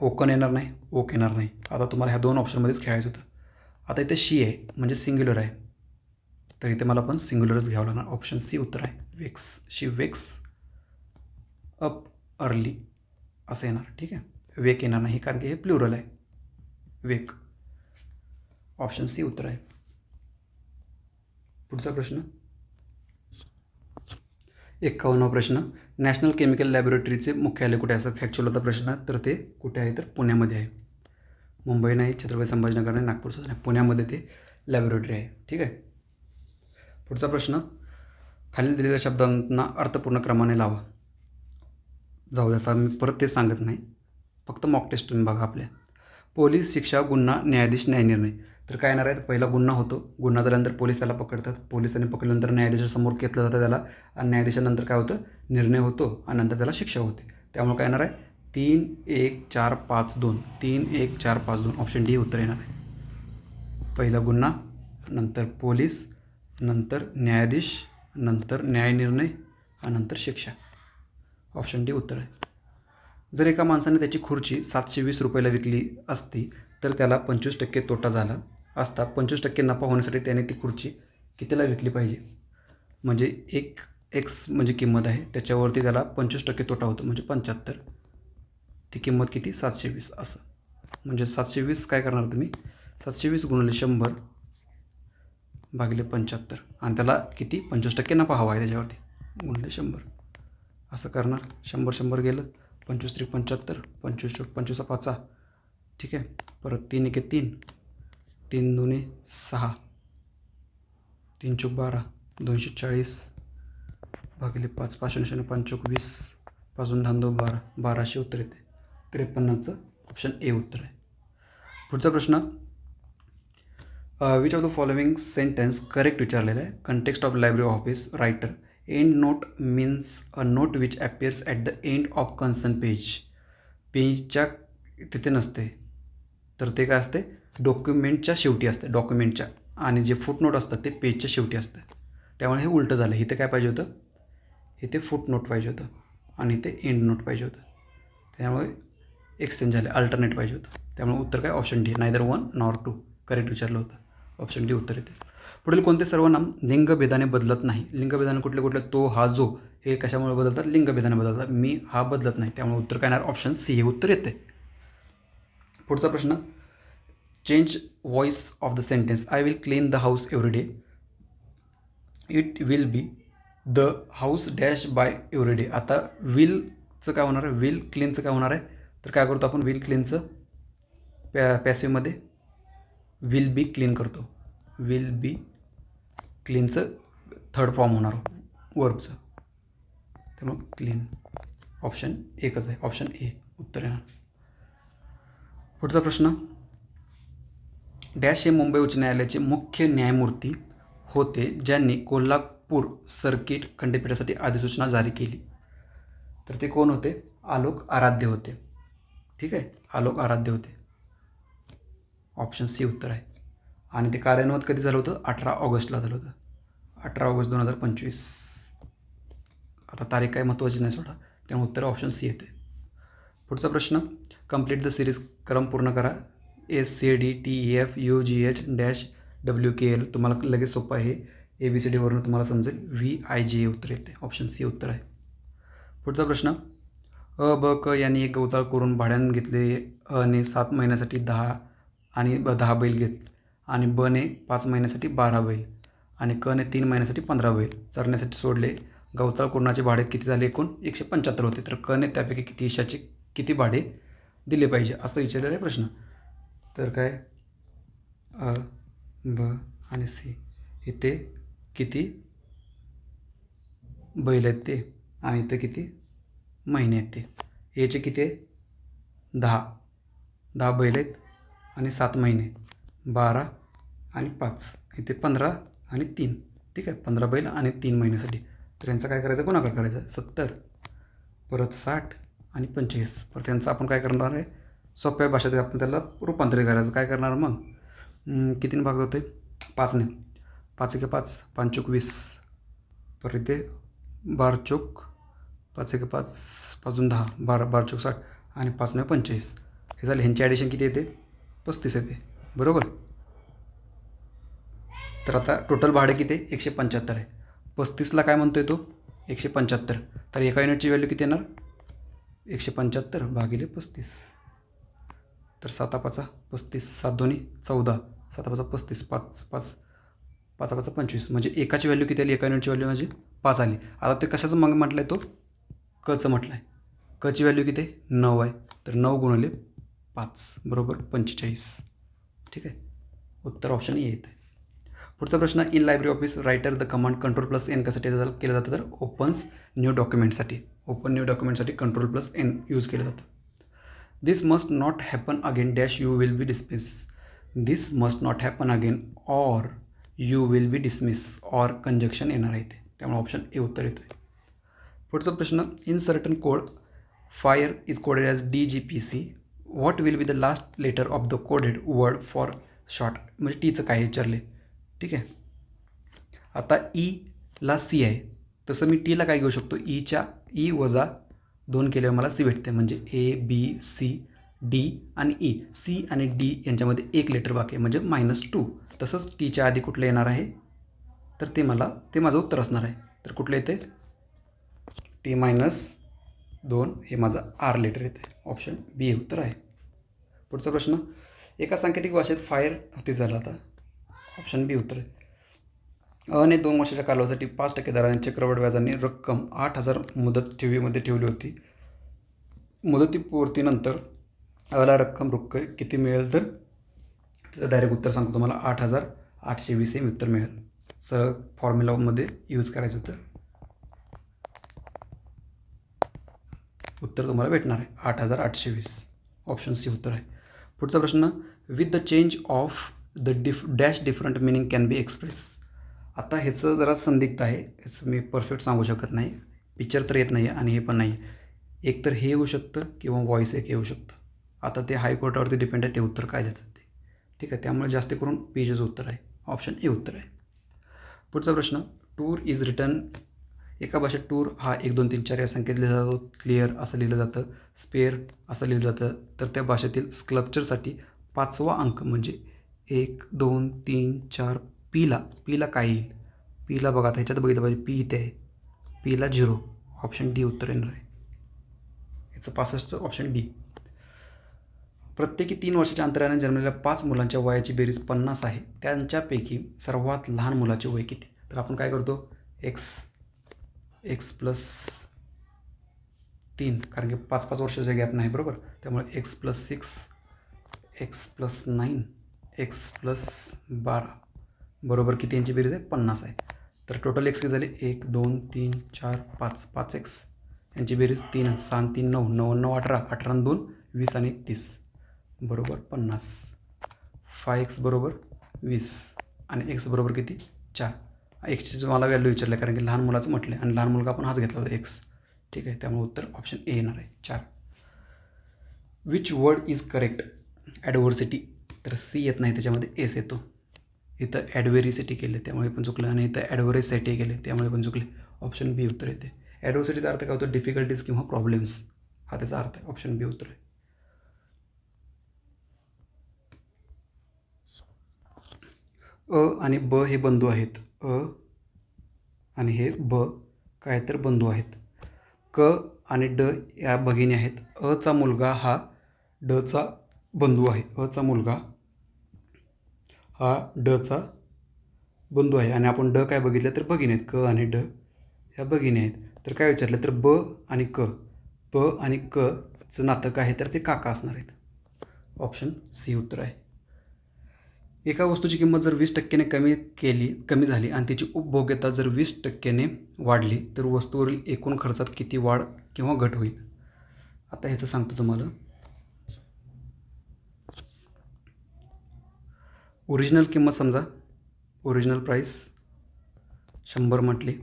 ओकन येणार नाही, ओक येणार नाही. आता तुम्हाला ह्या 2 ऑप्शनमध्येच खेळायचं होतं. आता इथे शी आहे म्हणजे सिंग्युलर आहे, तर इथे मला पण सिंग्युलरच घ्यावं लागणार. ऑप्शन सी उत्तर आहे. Wakes. She wakes up early असं येणार. ठीक आहे, वेक येणार नाही कारण की हे प्लुरल आहे. वेक. ऑप्शन सी उत्तर आहे. पुढचा प्रश्न 51वा प्रश्न. नॅशनल केमिकल लॅबोरेटरीचे मुख्यालय कुठे असं फॅक्च्युअल होता प्रश्न. तर ते कुठे आहे? तर पुण्यामध्ये आहे. मुंबई नाही, छत्रपती संभाजीनगर नाही, नागपूरचं नाही, पुण्यामध्ये ते लॅबोरेटरी आहे. ठीक आहे. पुढचा प्रश्न. खाली दिलेल्या शब्दांना अर्थपूर्ण क्रमाने लावा. जाऊ द्या, आता मी परत ते सांगत नाही, फक्त मॉक टेस्ट तुम्ही बघा आपल्या. पोलीस, शिक्षा, गुन्हा, न्यायाधीश, न्यायनिर्णय. तर काय येणार आहे? पहिला गुन्हा होतो. गुन्हा झाल्यानंतर पोलीस त्याला पकडतात. पोलिसांनी पकडल्यानंतर न्यायाधीशासमोर घेतलं जातं त्याला, आणि न्यायाधीशानंतर काय होतं? निर्णय होतो आणि नंतर त्याला शिक्षा होते. त्यामुळे काय येणार आहे? 3, 1, 4, 5, 2. 3, 1, 4, 5, 2. ऑप्शन डी उत्तर येणार आहे. पहिला गुन्हा, नंतर पोलीस, नंतर न्यायाधीश, नंतर न्यायनिर्णय आणि नंतर शिक्षा. ऑप्शन डी उत्तर आहे. जर एका माणसाने त्याची खुर्ची 720 रुपयाला विकली असती तर त्याला 25% तोटा झाला असता. 25% नफा होण्यासाठी त्याने ती खुर्ची कितीला विकली पाहिजे? म्हणजे एक एक्स म्हणजे किंमत आहे, त्याच्यावरती त्याला 25% तोटा होतो म्हणजे 75. ती किंमत किती? 720 असं. म्हणजे 720 काय करणार तुम्ही? 720 गुणिले 100 भागिले 75 आणि त्याला किती? 25% नफा हवा आहे त्याच्यावरती, गुणिले 100 असं करणार. 100 गेलं. 25 त्रिक 75, 25 5. ठीक आहे. परत 3 1 3, 3 2 6, 3 चौक 12, 240 भागिले 5, 5 0 5 चौक 20, पासून 10 2 12, 1200 उत्तर येते. 53चं ऑप्शन ए उत्तर आहे. पुढचा प्रश्न. Which of the following sentence correct विचारलेलं आहे. Context of library office writer. End note means a note which appears at the end of concern page. पेजच्या तिथे नसते, तर ते काय असते, डॉक्युमेंटच्या शेवटी असते, डॉक्युमेंटच्या. आणि जे फुटनोट असतात ते पेजच्या शेवटी असतं. त्यामुळे हे उलटं झालं. इथे काय पाहिजे होतं, इथे फुटनोट पाहिजे होतं आणि इथे एंड नोट पाहिजे होतं. त्यामुळे एक्सचेंज झाले, अल्टरनेट पाहिजे होतं. त्यामुळे उत्तर काय, option D, neither 1 nor 2 correct विचारलं होतं. ऑप्शन डी उत्तर येते. पुढील कोणते सर्वनाम लिंगभेदाने बदलत नाही. लिंगभेदाने कुठले कुठले, तो, हा, जो, हे कशामुळे बदलतात, लिंगभेदाने बदलतात. मी, हा बदलत नाही. त्यामुळे उत्तर काय येणार, ऑप्शन सी हे उत्तर येते. पुढचा प्रश्न, change voice of the sentence. I will clean the house every day. It will be the house dash by every day. आता विलचं काय होणार आहे, विल क्लीनचं काय होणार आहे, तर काय करतो आपण, विल क्लीनचं पॅसिवमध्ये विल बी क्लीन करतो. विल बी क्लीनचं थर्ड फॉर्म होणार वर्बचं. त्यामुळं क्लीन ऑप्शन एकच आहे, ऑप्शन ए उत्तर येणार. पुढचा प्रश्न, डॅश हे मुंबई उच्च न्यायालयाचे मुख्य न्यायमूर्ती होते ज्यांनी कोल्हापूर सर्किट खंडपीठासाठी अधिसूचना जारी केली. तर ते कोण होते, आलोक आराध्य होते. ठीक आहे, आलोक आराध्य होते. ऑप्शन सी उत्तर आहे. आणि ते कार्यान्वित कधी झालं होतं, 18 ऑगस्टला झालं होतं, 18 ऑगस्ट 2025. आता तारीख काय महत्त्वाचीच नाही सोडा, त्यामुळे उत्तर ऑप्शन सी येते. पुढचा प्रश्न, कंप्लीट द सिरीज, क्रम पूर्ण करा. SCDTEFUGH dash WKL. तुम्हाला लगेच सोपं आहे, ABCD वरून तुम्हाला समजेल. VIGA उत्तर येते, ऑप्शन सी उत्तर आहे. पुढचा प्रश्न, ब क यांनी एक गवताळ करून भाड्यानं घेतले. ने 7 महिन्यासाठी 10 बैल घेत आणि ब ने 5 महिन्यासाठी 12 बैल आणि क ने 3 महिन्यासाठी 15 बैल चरण्यासाठी सोडले. गवताळ कुरणाचे भाडे किती झाले, एकूण 175 होते. तर क ने त्यापैकी किती हिश्शाचे किती भाडे दिले पाहिजे, असं विचारलेलं आहे प्रश्न. तर काय, अ, ब आणि सी. इथे किती बैल आहेत ते, आणि इथे किती महिने आहेत ते. एचे किती आहे, 10 बैल आहेत आणि 7 महिने, 12 आणि 5, इथे 15 आणि 3. ठीक आहे, 15 बैल आणि 3 महिन्यासाठी. तर यांचा काय करायचं, गुणाकार करायचा. 70 परत 60 आणि 45. परत त्यांचं आपण काय करणार आहे, सोप्या भाषेत आपण त्याला रूपांतरित करायचं. काय करणार मग, कितीने भाग होते, 5ने. 5 1 5, 5 चौक 20. परत इथे 12 चौक 5 1 5, 5 2 10, 12 चौक 60 आणि 5 9 45. हे झाले. ह्यांची ॲडिशन किती येते, 35 येते, बरोबर. तर आता टोटल भाडे किती आहे, 175 आहे. 35ला काय म्हणतो आहे तो, 175. तर एका युनिटची व्हॅल्यू किती येणार, 175 भागिले 35. तर 7 5 35, 7 2 14, 7 5 35, 5 5 5 5 25. म्हणजे एकाची व्हॅल्यू किती आली, एका युनिटची व्हॅल्यू म्हणजे 5 आली. आता ते कशाचं मग म्हटलं आहे, तो कचं म्हटलं आहे. कची व्हॅल्यू किती आहे, 9 आहे. तर 9 गुणिले 5 बरोबर 45. ठीक आहे, उत्तर ऑप्शन ए येते. पुढचा प्रश्न, in library office writer the command Ctrl+N कशासाठी केलं जातं, तर ओपन्स न्यू डॉक्युमेंटसाठी. ओपन न्यू डॉक्युमेंटसाठी Ctrl+N यूज केलं जातं. This must not happen again dash you will be dismiss. This must not happen again or you will be dismiss, or conjunction येणार आहे इथे. त्यामुळे ऑप्शन ए उत्तर येतो आहे. पुढचा प्रश्न, in certain code fire is coded as DGPC. What will be the last letter of the coded word for short. म्हणजे टीचं काय विचारले. ठीक आहे, आता ईला सी आहे, तसं मी टीला काय घेऊ शकतो, ई वजा 2 केल्यावर मला सी भेटते. म्हणजे ABCD आणि ई, सी आणि डी यांच्यामध्ये एक लेटर बाकी आहे, म्हणजे -2. तसंच टीच्या आधी कुठलं येणार आहे, तर ते माझं उत्तर असणार आहे. तर कुठलं येते, T-2 हे माझं आर लेटर येते. ऑप्शन बी हे उत्तर आहे. पुढचा प्रश्न, एका सांकेतिक भाषेत फायर ते झालं. आता ऑप्शन बी उत्तर आहे. ने 2 वर्षाच्या कालावधीसाठी 5% दराने चक्रवाढ व्याजाने रक्कम 8,000 मुदत ठेवीमध्ये ठेवली होती. मुदतीपूर्तीनंतर अला रक्कम किती मिळेल, तर त्याचं डायरेक्ट उत्तर सांगतो तुम्हाला, 8,820 हे उत्तर मिळेल. सरळ फॉर्म्युलामध्ये यूज करायचं होतं. उत्तर तुम्हाला भेटणार आहे 8,820. ऑप्शन सी उत्तर आहे. पुढचा प्रश्न, with the change of dash different meaning can be express. आता ह्याचं जरा संदिग्ध आहे, ह्याचं मी परफेक्ट सांगू शकत नाही. पिक्चर तर येत नाही आणि हे पण नाही. एक तर हे येऊ शकतं किंवा व्हॉईस एक येऊ शकतं. आता ते हायकोर्टावरती डिपेंड आहे ते उत्तर काय देतात ते. ठीक आहे, त्यामुळे जास्त करून पेजच उत्तर आहे. ऑप्शन ए उत्तर आहे. पुढचा प्रश्न, टूर इज रिटर्न. एका भाषेत टूर हा 1 2 3 4 या संख्येत लिहिला जातो. क्लिअर असं लिहिलं जातं. स्पेअर असं लिहिलं जातं. तर त्या भाषेतील स्कल्पचरसाठी 5वा अंक म्हणजे 1 2 3 4 पीला काय येईल? पीला बघा, आता ह्याच्यात बघितलं पाहिजे, पी इथे आहे, पीला 0. ऑप्शन डी उत्तर येणार आहे. याचं 65चं ऑप्शन डी. प्रत्येकी 3 वर्षाच्या अंतराने जन्मलेल्या 5 मुलांच्या वयाची बेरीज 50 आहे. त्यांच्यापैकी सर्वात लहान मुलाचे वय किती? तर आपण काय करतो, एक्स प्लस 3, कारण की 5 वर्षाचा गॅप नाही, बरोबर. त्यामुळे x plus 6, x plus 9, x plus 12 बरोबर किती यांची बेरीज आहे? 50 आहे. तर टोटल एक्स किती झाले? 1 2 3 4 5, 5 एक्स. यांची बेरीज 3, 6 3 9, 9 9 18, 18 आणि 2 20 आणि 30 बरोबर 50. 5x बरोबर 20 आणि एक्स बरोबर किती? 4. एक्सची मला व्हॅल्यू विचारलं कारण की लहान मुलाचं म्हटलं आणि लहान मुलगा आपण हाच घेतला होता एक्स. ठीक आहे, त्यामुळे उत्तर ऑप्शन ए येणार आहे, 4. Which word is correct? Adversity. तर सी येत नाही, त्याच्यामध्ये एस येतो. इथं ॲडव्हेरिसिटी केले त्यामुळे पण चुकलं आणि इथं ॲडव्हरेसिटी केले त्यामुळे पण चुकले. ऑप्शन बी उत्तर येते. ॲडव्हर्सिटीचा अर्थ काय होतो? डिफिकल्टीज किंवा प्रॉब्लेम्स, हा त्याचा अर्थ आहे. ऑप्शन बी उत्तर आहे. अ आणि ब हे बंधू आहेत. अ आणि हे ब काय तर बंधू आहेत. क आणि ड या भगिनी आहेत. अचा मुलगा हा डचा बंधू आहे. अचा मुलगा हा डचा बंधू आहे आणि आपण ड काय बघितलं तर भगिनी आहेत. क आणि ड ह्या भगिनी आहेत. तर काय विचारलं तर ब आणि कचं नातं काय आहे? तर ते काका असणार आहेत. ऑप्शन सी उत्तर आहे. एका वस्तूची किंमत जर 20% कमी झाली आणि तिची उपभोग्यता जर 20% वाढली तर वस्तूवरील एकूण खर्चात किती वाढ किंवा घट होईल? आता ह्याचं सांगतो तुम्हाला. ओरिजिनल किंमत समजा, ओरिजिनल प्राईस 100 म्हटली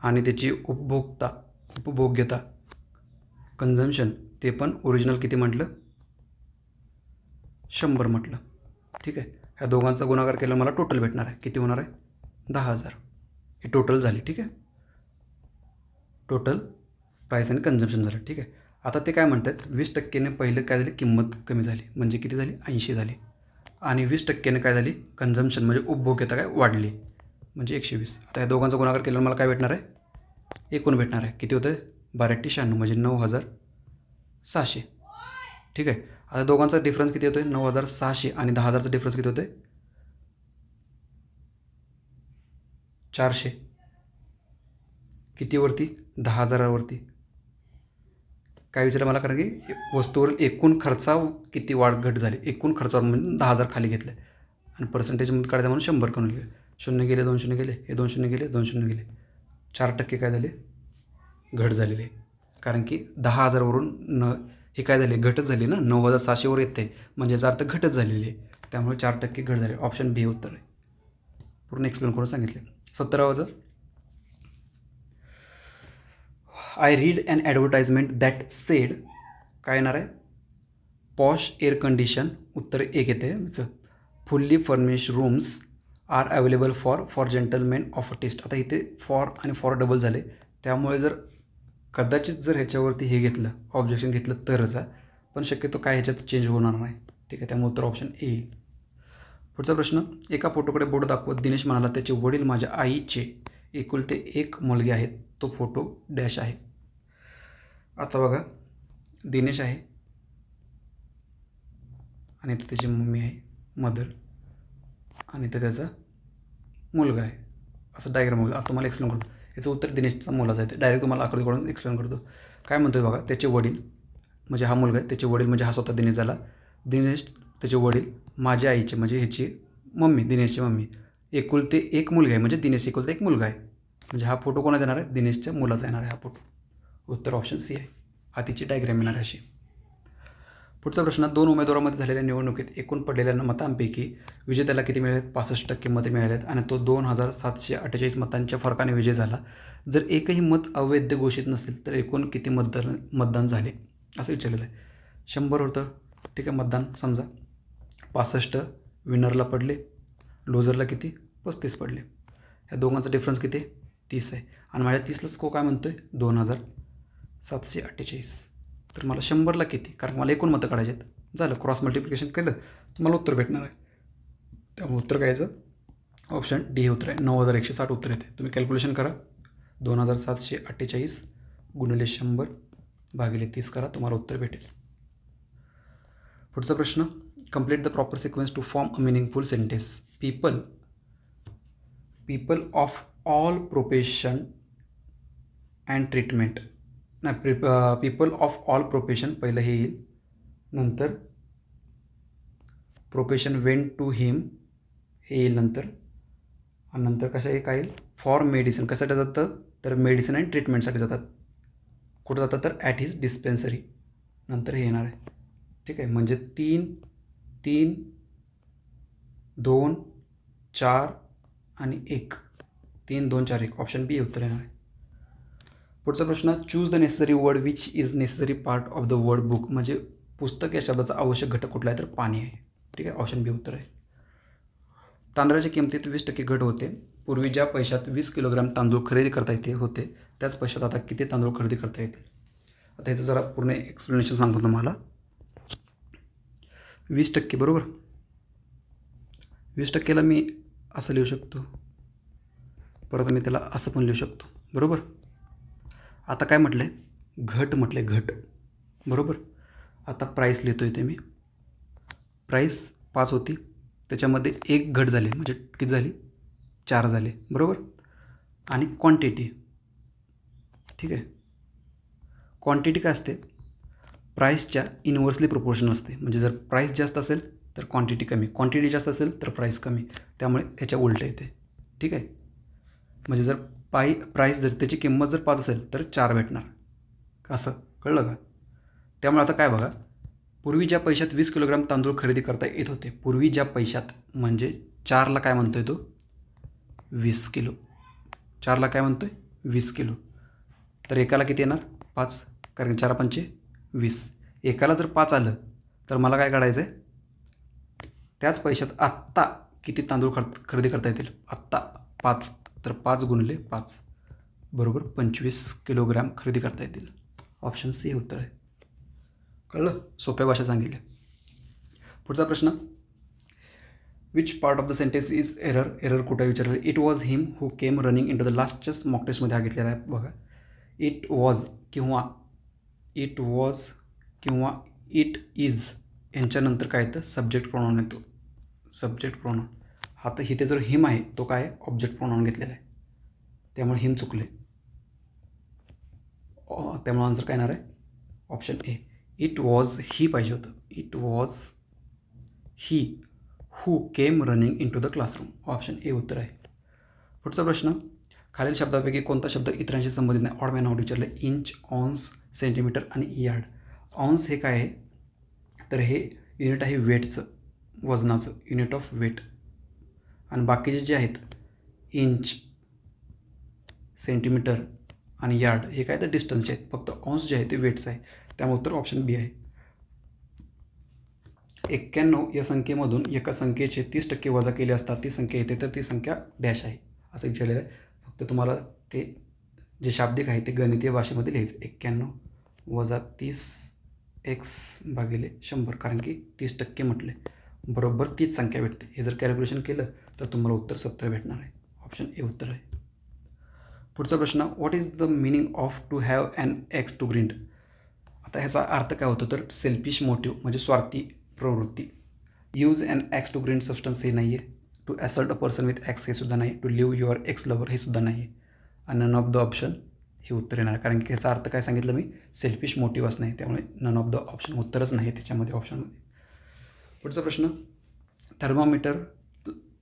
आणि त्याची उपभोग्यता कन्झम्शन ते पण ओरिजिनल किती म्हटलं? 100 म्हटलं. ठीक आहे, ह्या दोघांचा गुणाकार केला मला टोटल भेटणार आहे. किती होणार आहे? 10,000. ही टोटल झाली. ठीक आहे, टोटल प्राईस आणि कन्झम्पशन झालं. ठीक आहे, आता ते काय म्हणतात, 20%ने पहिलं काय झाली? किंमत कमी झाली म्हणजे किती झाली? 80 झाली. आणि 20%ने काय झाली? कन्झम्पशन म्हणजे उपभोग्यता काय वाढली म्हणजे 120. आता या दोघांचा गुणाकार केल्यावर मला काय भेटणार आहे? एकूण भेटणार आहे. किती होतं? 1296 म्हणजे 9,600. ठीक आहे, आता दोघांचा डिफरन्स किती होतो आहे? 9,600 आणि 10,000चा डिफरन्स किती होतं आहे? 400. कितीवरती? 10,000वरती. काय विचारलं मला? कारण की वस्तूवरील एकूण खर्चावर किती वाढ घट झाली. एकूण खर्चावर म्हणजे 10,000 खाली घेतले आणि पर्सेंटेजमध्ये काढायचं म्हणून 100 करून गेले. 0 गेले, 2 0 गेले, हे 2 0 गेले, 2 0 गेले. 4% काय झाले? घट झालेली आहे. कारण की 10,000वरून हे काय झाले? घटच झाली ना. 9,600वर येते म्हणजे याचा अर्थ घटच झालेली आहे. त्यामुळे 4% घट झाली. ऑप्शन बी उत्तर आहे. पूर्ण एक्सप्लेन करून सांगितले. 17वाचं, I read an advertisement that said काय येणार आहे? Posh air condition. उत्तर एक येते. Fully furnish rooms are available for gentlemen of taste. आता इथे फॉर आणि फॉर डबल झाले त्यामुळे जर कदाचित जर ह्याच्यावरती हे घेतलं, ऑब्जेक्शन घेतलं तरच आहे, पण शक्यतो काय ह्याच्यात चेंज होणार नाही. ठीक आहे, त्यामुळे उत्तर ऑप्शन ए. पुढचा प्रश्न, एका फोटोकडे बोट दाखवत दिनेश म्हणाला त्याचे वडील माझ्या आईचे एकुलते एक मुलगे आहेत. तो फोटो डॅश आहे. आता बघा, दिनेश आहे आणि इथं त्याची मम्मी आहे, मदर, आणि इथं त्याचा मुलगा आहे. असं डायग्राम बघा. आता तुम्हाला एक्सप्लेन करतो. याचं उत्तर दिनेशचा मुलाचं आहे. डायरेक्ट तुम्हाला आकृतीकडून एक्सप्लेन करतो. काय म्हणतोय बघा, त्याचे वडील म्हणजे हा मुलगा आहे, त्याचे वडील म्हणजे हा स्वतः दिनेश झाला. दिनेश त्याचे वडील माझ्या आईचे म्हणजे ह्याची मम्मी, दिनेशची मम्मी, एकुलते एक मुलगा आहे म्हणजे दिनेश एकुलता एक मुलगा आहे. म्हणजे हा फोटो कोणाचा येणार आहे? दिनेशच्या मुलाचा येणार आहे हा फोटो. उत्तर ऑप्शन सी आहे. हा तिची डायग्राम येणार आहे अशी. पुढचा प्रश्न, 2 उमेदवारांमध्ये झालेल्या निवडणुकीत एकूण पडलेल्या मतांपैकी विजेत्याला किती मिळाले? 65% मते मिळाली आहेत आणि तो 2748 मतांच्या फरकाने विजय झाला. जर एकही मत अवैध घोषित नसेल तर एकूण किती मतदान झाले असं विचारलेलं आहे. 100 होतं, ठीक आहे. मतदान समजा 65 विनरला पडले, लूजरला किती? 35 पडले. ह्या दोघांचा डिफरन्स किती? 30 आहे. आणि माझ्या 30ला स्कोर काय म्हणतो आहे? 2748. तर मला 100ला किती? कारण मला एकूण मतं काढायचे आहेत. झालं, क्रॉस मल्टिप्लिकेशन केलं तुम्हाला उत्तर भेटणार आहे. त्यामुळे उत्तर काय यायचं? ऑप्शन डी हे उत्तर आहे. 9160 उत्तर येते. तुम्ही कॅल्क्युलेशन करा. 2748 गुणिले 100 भागिले 30 करा, तुम्हाला उत्तर भेटेल. पुढचा प्रश्न, complete the proper sequence to form a meaningful sentence. People of all profession and treatment. नाही, पीपल ऑफ ऑल प्रोफेशन पहिलं हे येईल, नंतर प्रोफेशन वेंट टू हिम हे येईल नंतर, आणि नंतर कशा हे काय येईल? For medicine. कशासाठी जातं? तर मेडिसिन अँड ट्रीटमेंटसाठी जातात. कुठं जातात? तर ॲट हिज डिस्पेन्सरी. नंतर हे येणार आहे, ठीक आहे. म्हणजे 3, 3, 2, 4 आणि 1. 3, 2, 4, 1. ऑप्शन बी उत्तर येणार आहे. पुढचा प्रश्न, choose the necessary word which is necessary part of the word book. म्हणजे पुस्तक या शब्दाचा आवश्यक घटक कुठला आहे? तर पाणी आहे, ठीक आहे. ऑप्शन बी उत्तर आहे. तांदळाच्या किमतीत 20% घट होते. पूर्वी ज्या पैशात 20 किलोग्राम तांदूळ खरेदी करता येते होते त्याच पैशात आता किती तांदूळ खरेदी करता येतील? आता ह्याचं जरा पूर्ण एक्सप्लेनेशन सांगतो तुम्हाला. 20% बरोबर. 20%ला मी असं लिहू शकतो, परत मी त्याला असं पण लिहू शकतो, बरोबर. आता काय म्हटलं आहे? घट म्हटलं आहे, घट, बरोबर. आता प्राईस लिहितो इथे मी. प्राईस 5 होती, त्याच्यामध्ये 1 घट झाली म्हणजे किती झाली? 4 झाले, बरोबर. आणि क्वांटिटी, ठीक आहे. क्वांटिटी काय असते? प्राईसच्या इन्व्हर्सली प्रोपोर्शन असते. म्हणजे जर प्राईस जास्त असेल तर क्वांटिटी कमी, क्वांटिटी जास्त असेल तर प्राईस कमी, त्यामुळे ह्याच्या उलटं येते, ठीक आहे. म्हणजे जर प्राईस जर त्याची किंमत जर 5 असेल तर 4 भेटणार, असं कळलं का? त्यामुळे आता काय बघा, पूर्वी ज्या पैशात 20 किलोग्राम तांदूळ खरेदी करता येत होते, पूर्वी ज्या पैशात म्हणजे 4ला काय म्हणतो आहे तो? 20 किलो. 4ला काय म्हणतो आहे? 20 किलो. तर एकाला किती येणार? 5, कारण 4 पंचे 20. एकाला जर 5 आलं तर मला काय काढायचं आहे? त्याच पैशात आत्ता किती तांदूळ खरेदी करता येतील? आत्ता 5, तर 5 गुणिले 5 बरोबर 25 किलोग्राम खरेदी करता येतील. ऑप्शन सी उत्तर आहे. कळलं? सोप्या भाषा सांगितलं. पुढचा प्रश्न, which part of the sentence is error. Error कुठे विचारलं? It was him who came running into the लास्टच्याच मॉक टेस्टमध्ये हा घेतलेला आहे बघा. इट वॉज किंवा इट इज यांच्यानंतर काय येतं? सब्जेक्ट प्रोनाउन येतो. सब्जेक्ट प्रोनाउन हा तर इथे जर हिम आहे तो काय ऑब्जेक्ट प्रोनाउन घेतलेला आहे, त्यामुळे हिम चुकले. त्यामुळे आन्सर काय येणार आहे? Option A. It was he पाहिजे होतं. It was he who came running into the classroom. Option A उत्तर आहे. पुढचा प्रश्न, खालील शब्दापैकी कोणता शब्द इतरांशी संबंधित नाही? ऑड मॅन आउट विचारलं. इंच, ऑन्स, सेंटीमीटर आणि यार्ड. ऑन्स हे काय आहे? तर हे युनिट आहे वेटचं, वजनाचं, युनिट ऑफ वेट. आणि बाकीचे जे आहेत इंच, सेंटीमीटर आणि यार्ड हे काय तर डिस्टन्सचे आहेत. फक्त ऑन्स जे आहे ते वेटचं आहे, त्यामुळे उत्तर ऑप्शन बी आहे. 91 या संख्येमधून एका संख्येचे 30% वजा केले असता ती संख्या येते, तर ती संख्या डॅश आहे असं विचारलेलं आहे. फक्त तुम्हाला ते जे शाब्दिक आहे ते गणितीय भाषेमध्ये लिहायचं. 91 वजा 30 x भागिले 100, कारण की 30% म्हटले बरोबर तीच संख्या भेटते. हे जर कॅल्क्युलेशन केलं तर तुम्हाला उत्तर 70 भेटणार आहे. ऑप्शन ए उत्तर आहे. पुढचा प्रश्न, what is the meaning of to have an axe to grind. आता ह्याचा अर्थ काय होतो? तर सेल्फिश मोटिव्ह म्हणजे स्वार्थी प्रवृत्ती. Use an axe to grind substance हे नाही आहे. To assault a person with axe हे सुद्धा नाही. To live your ex lover हे सुद्धा नाही आहे. आणि नन ऑफ द ऑप्शन हे उत्तर येणार, कारण की ह्याचा अर्थ काय सांगितलं मी? सेल्फिश मोटिव्हच नाही, त्यामुळे नन ऑफ द ऑप्शन उत्तरच नाही त्याच्यामध्ये ऑप्शनमध्ये. पुढचा प्रश्न, थर्मामीटर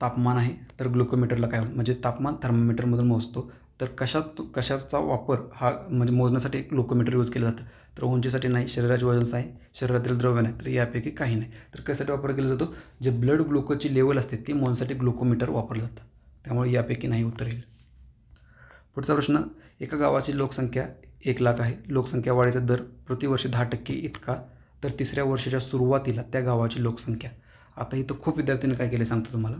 तापमान आहे तर ग्लुकोमीटरला काय म्हणजे तापमान थर्मामीटरमधून मोजतो तर कशाचा वापर हा म्हणजे मोजण्यासाठी एक लोकोमीटर यूज केलं जातं? तर उंचीसाठी नाही, शरीराचे वजन आहे, शरीरातील द्रव्य नाही, तर यापैकी काही नाही. तर कशासाठी वापर केला जातो? जे ब्लड ग्लुकोजची लेवल असते ती मोजण्यासाठी ग्लुकोमीटर वापरलं जातं. त्यामुळे यापैकी नाही उत्तर येईल. पुढचा प्रश्न, एका गावाची लोकसंख्या 1,00,000 आहे. लोकसंख्या वाढीचा दर प्रतिवर्षी 10% इतका, तर तिसऱ्या वर्षाच्या सुरुवातीला त्या गावाची लोकसंख्या. आता इथं खूप विद्यार्थ्यांनी काय केले सांगतो तुम्हाला.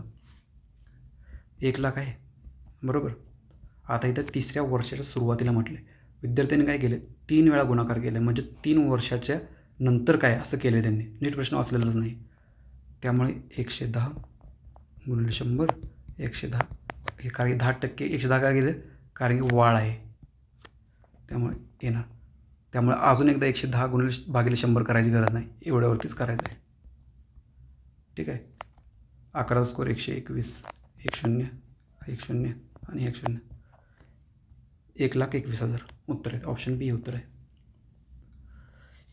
1,00,000 आहे बरोबर. आता इथं तिसऱ्या वर्षाच्या सुरुवातीला म्हटले, विद्यार्थ्यांनी काय केले, 3 वेळा गुणाकार केले, म्हणजे 3 वर्षाच्या नंतर काय असं केलं त्यांनी. नीट प्रश्न वाचलेलाच नाही. त्यामुळे 110 गुणिले 100 110 हे कारण 10% 110 काय गेले, कारण की वाढ आहे त्यामुळे येणार. त्यामुळे अजून एकदा 110 गुणिले भागिले 100 करायची गरज नाही, एवढ्यावरतीच करायचं आहे. ठीक आहे. 11 स्कोर 121, 10 10 आणि 10 1,21,000 उत्तर आहे. ऑप्शन बी हे उत्तर आहे.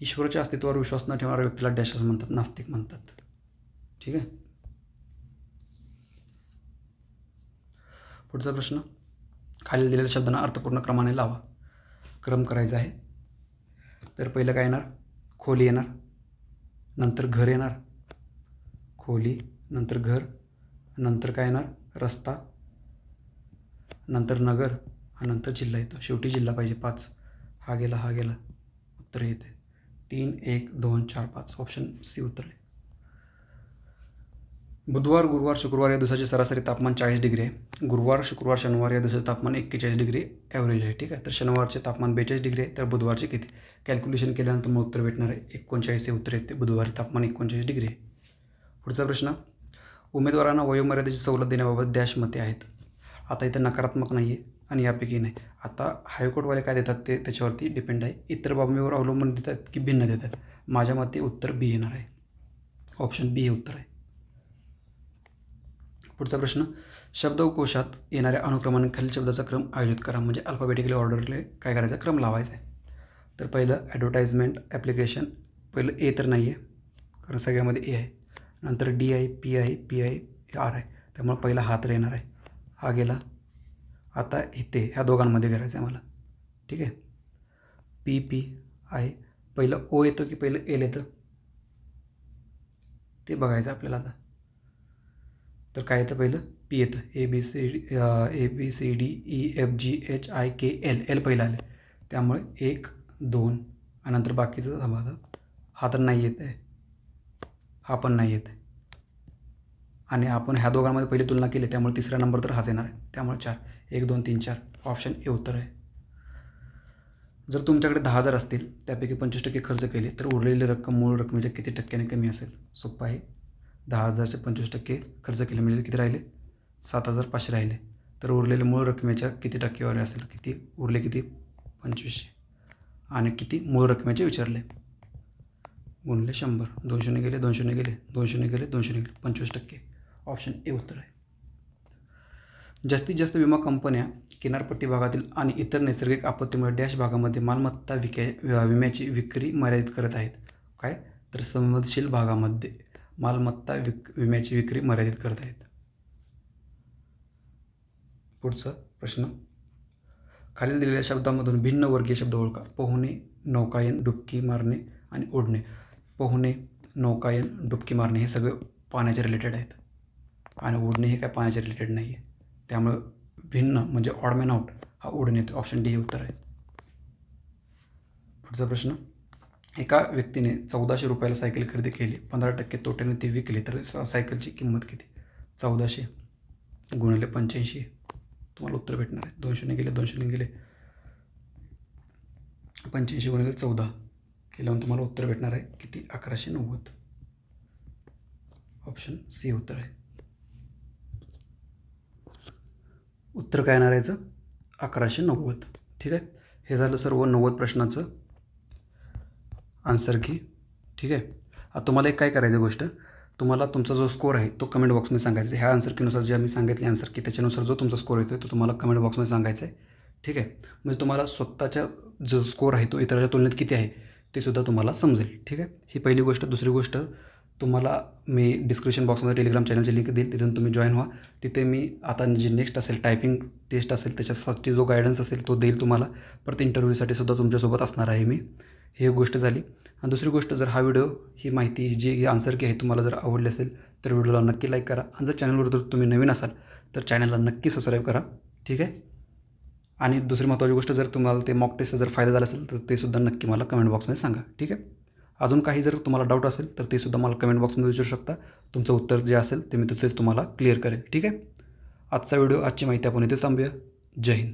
ईश्वराच्या अस्तित्वावर विश्वास न ठेवणाऱ्या व्यक्तीला डॅश असं म्हणतात, नास्तिक म्हणतात. ठीक आहे. पुढचा प्रश्न, खाली दिलेल्या शब्दांना अर्थपूर्ण क्रमाने लावा. क्रम करायचा आहे. तर पहिलं काय येणार, खोली येणार, नंतर घर येणार, खोली नंतर घर, नंतर काय येणार, रस्ता, नंतर नगर आणि नंतर जिल्हा येतो. शेवटी जिल्हा पाहिजे. 5 हा गेला उत्तर येते 3 1 2 4 5. ऑप्शन सी उत्तर आहे. बुधवार गुरुवार शुक्रवार या दिवसाचे सरासरी तापमान 40 डिग्री आहे. गुरुवार शुक्रवार शनिवार या दिवसाचे तापमान 41 डिग्री ॲव्हरेज आहे. ठीक आहे. तर शनिवारचे तापमान 42 डिग्री आहे, तर बुधवारचे किती कॅल्क्युलेशन केल्यानंतर मग उत्तर भेटणार आहे 39 हे उत्तर येते. बुधवारी तापमान 39 डिग्री आहे. पुढचा प्रश्न, उमेदवारांना वयोमर्यादेची सवलत देण्याबाबत डॅश मते आहेत. आता इथं नकारात्मक नाही आहे आणि यापैकी नाही. आता हायकोर्टवाले काय देतात ते त्याच्यावरती डिपेंड आहे. इतर बाबीवर अवलंबून देतात की भिन्न देतात. माझ्या मते उत्तर बी येणार आहे. ऑप्शन बी हे उत्तर आहे. पुढचा प्रश्न, शब्दकोशात येणाऱ्या अनुक्रमाने खालील शब्दाचा क्रम आयोजित करा. म्हणजे अल्फाबेटिकली ऑर्डरले काय करायचं, क्रम लावायचा आहे. तर पहिलं ॲडव्हर्टाइजमेंट ॲप्लिकेशन, पहिलं ए तर नाही आहे कारण सगळ्यामध्ये ए आहे. नंतर डी आहे, पी आहे, पी आहे, आर आहे. त्यामुळे पहिला हा तर येणार आहे, हा गेला. आता इथे ह्या दोघांमध्ये करायचं आहे मला. ठीक आहे. पी पी आहे, पहिलं ओ येतं की पहिलं एल येतं ते बघायचं आपल्याला. आता तर काय येतं, पहिलं पी येतं. A B C D E F G H I K L, L पहिलं आले. त्यामुळे 1 2 आणि नंतर बाकीचं थांबा. हा तर नाही येत आहे, हा पण नाही येत आहे आणि आपण ह्या दोघांमध्ये पहिली तुलना केली त्यामुळे तिसरा नंबर तर हाच येणार आहे. त्यामुळे 4 1 2 3 4 ऑप्शन ए उत्तर आहे. जर तुमच्याकडे 10,000 असतील, त्यापैकी 25% खर्च केले तर उरलेली रक्कम मूळ रकमेच्या किती टक्क्याने कमी असेल. सोपं आहे. 10,000चे 25% खर्च केले म्हणजे किती राहिले, 7,500 राहिले. तर उरलेले मूळ रकमेच्या किती टक्केवारी असेल, किती उरले, किती 2500 आणि किती मूळ रकमेचे विचारले गुणले 100. 200 गेले, 200 गेले, 200 गेले, 200 गेले, 25%. ऑप्शन ए उत्तर आहे. जास्तीत जास्त विमा कंपन्या किनारपट्टी भागातील आणि इतर नैसर्गिक आपत्तीमुळे डॅश भागामध्ये मालमत्ता विम्याची विक्री मर्यादित करत आहेत. काय, तर संवेदनशील भागामध्ये मालमत्ता विम्याची विक्री मर्यादित करत आहेत. पुढचा प्रश्न, खालील दिलेल्या शब्दांमधून भिन्न वर्गीय शब्द ओळखा. पोहणे, नौकायन, डुबकी मारणे आणि ओढणे. पोहणे, नौकायन, डुबकी मारणे हे सगळे पाण्याचे रिलेटेड आहेत आणि ओढणे हे काय पाण्याचे रिलेटेड नाही आहे. त्यामुळे भिन्न म्हणजे ऑड मॅन आउट हा ओढणे येतो. ऑप्शन डी हे उत्तर आहे. पुढचा प्रश्न, एका व्यक्तीने 1400 रुपयाला सायकल खरेदी केली, 15% तोट्याने ती विकली, तर सायकलची किंमत किती. 1400 गुणिले 85 तुम्हाला उत्तर भेटणार आहे. 200 गेले, 200 गेले, 85 गुणिले 14 केल्यावर तुम्हाला उत्तर भेटणार आहे किती, 1190. ऑप्शन सी उत्तर आहे. उत्तर काय येणार याचं, 1190. ठीक आहे. हे झालं सर्व 90 प्रश्नाचं आन्सर की. ठीक आहे. आता तुम्हाला एक काय करायचं गोष्ट, तुम्हाला तुमचा जो स्कोर आहे तो कमेंट बॉक्समध्ये सांगायचा. ह्या आन्सर कीनुसार जे आम्ही सांगितले आन्सर की त्याच्यानुसार जो तुमचा स्कोर येतो तो तुम्हाला कमेंट बॉक्समध्ये सांगायचा आहे. ठीक आहे. म्हणजे तुम्हाला स्वतःच्या जो स्कोर आहे तो इतरांच्या तुलनेत किती आहे ते सुद्धा तुम्हाला समजेल. ठीक आहे. ही पहिली गोष्ट. दुसरी गोष्ट, तुम्हाला मी डिस्क्रिप्शन बॉक्समध्ये टेलिग्राम चॅनलची लिंक देईल, तिथून तुम्ही जॉईन व्हा. तिथे मी आता जे नेक्स्ट असेल टायपिंग टेस्ट असेल त्याच्यासाठी जो गायडन्स असेल तो देईल तुम्हाला. परत इंटरव्ह्यूसाठी सुद्धा तुमच्यासोबत असणार आहे मी. ही एक गोष्ट झाली. आणि दुसरी गोष्ट, जर हा व्हिडिओ ही माहिती जी आन्सर की आहे तुम्हाला जर आवडली असेल तर व्हिडिओला नक्की लाईक करा. आणि जर चॅनलवर जर तुम्ही नवीन असाल तर चॅनलला नक्की सबस्क्राईब करा. ठीक आहे. आणि दुसरी महत्त्वाची गोष्ट, जर तुम्हाला ते मॉक टेस्टचा जर फायदा झाला असेल तर ते सुद्धा नक्की मला कमेंट बॉक्समध्ये सांगा. ठीक आहे. अजून काही जर तुम्हाला डाऊट असेल तर ते सुद्धा मला कमेंट बॉक्समध्ये विचारू शकता. तुमचं उत्तर जे असेल ते मी तिथेच तुम्हाला क्लिअर करेल. ठीक आहे. आजचा व्हिडिओ, आजची माहिती आपण इथेच थांबूया. जय हिंद.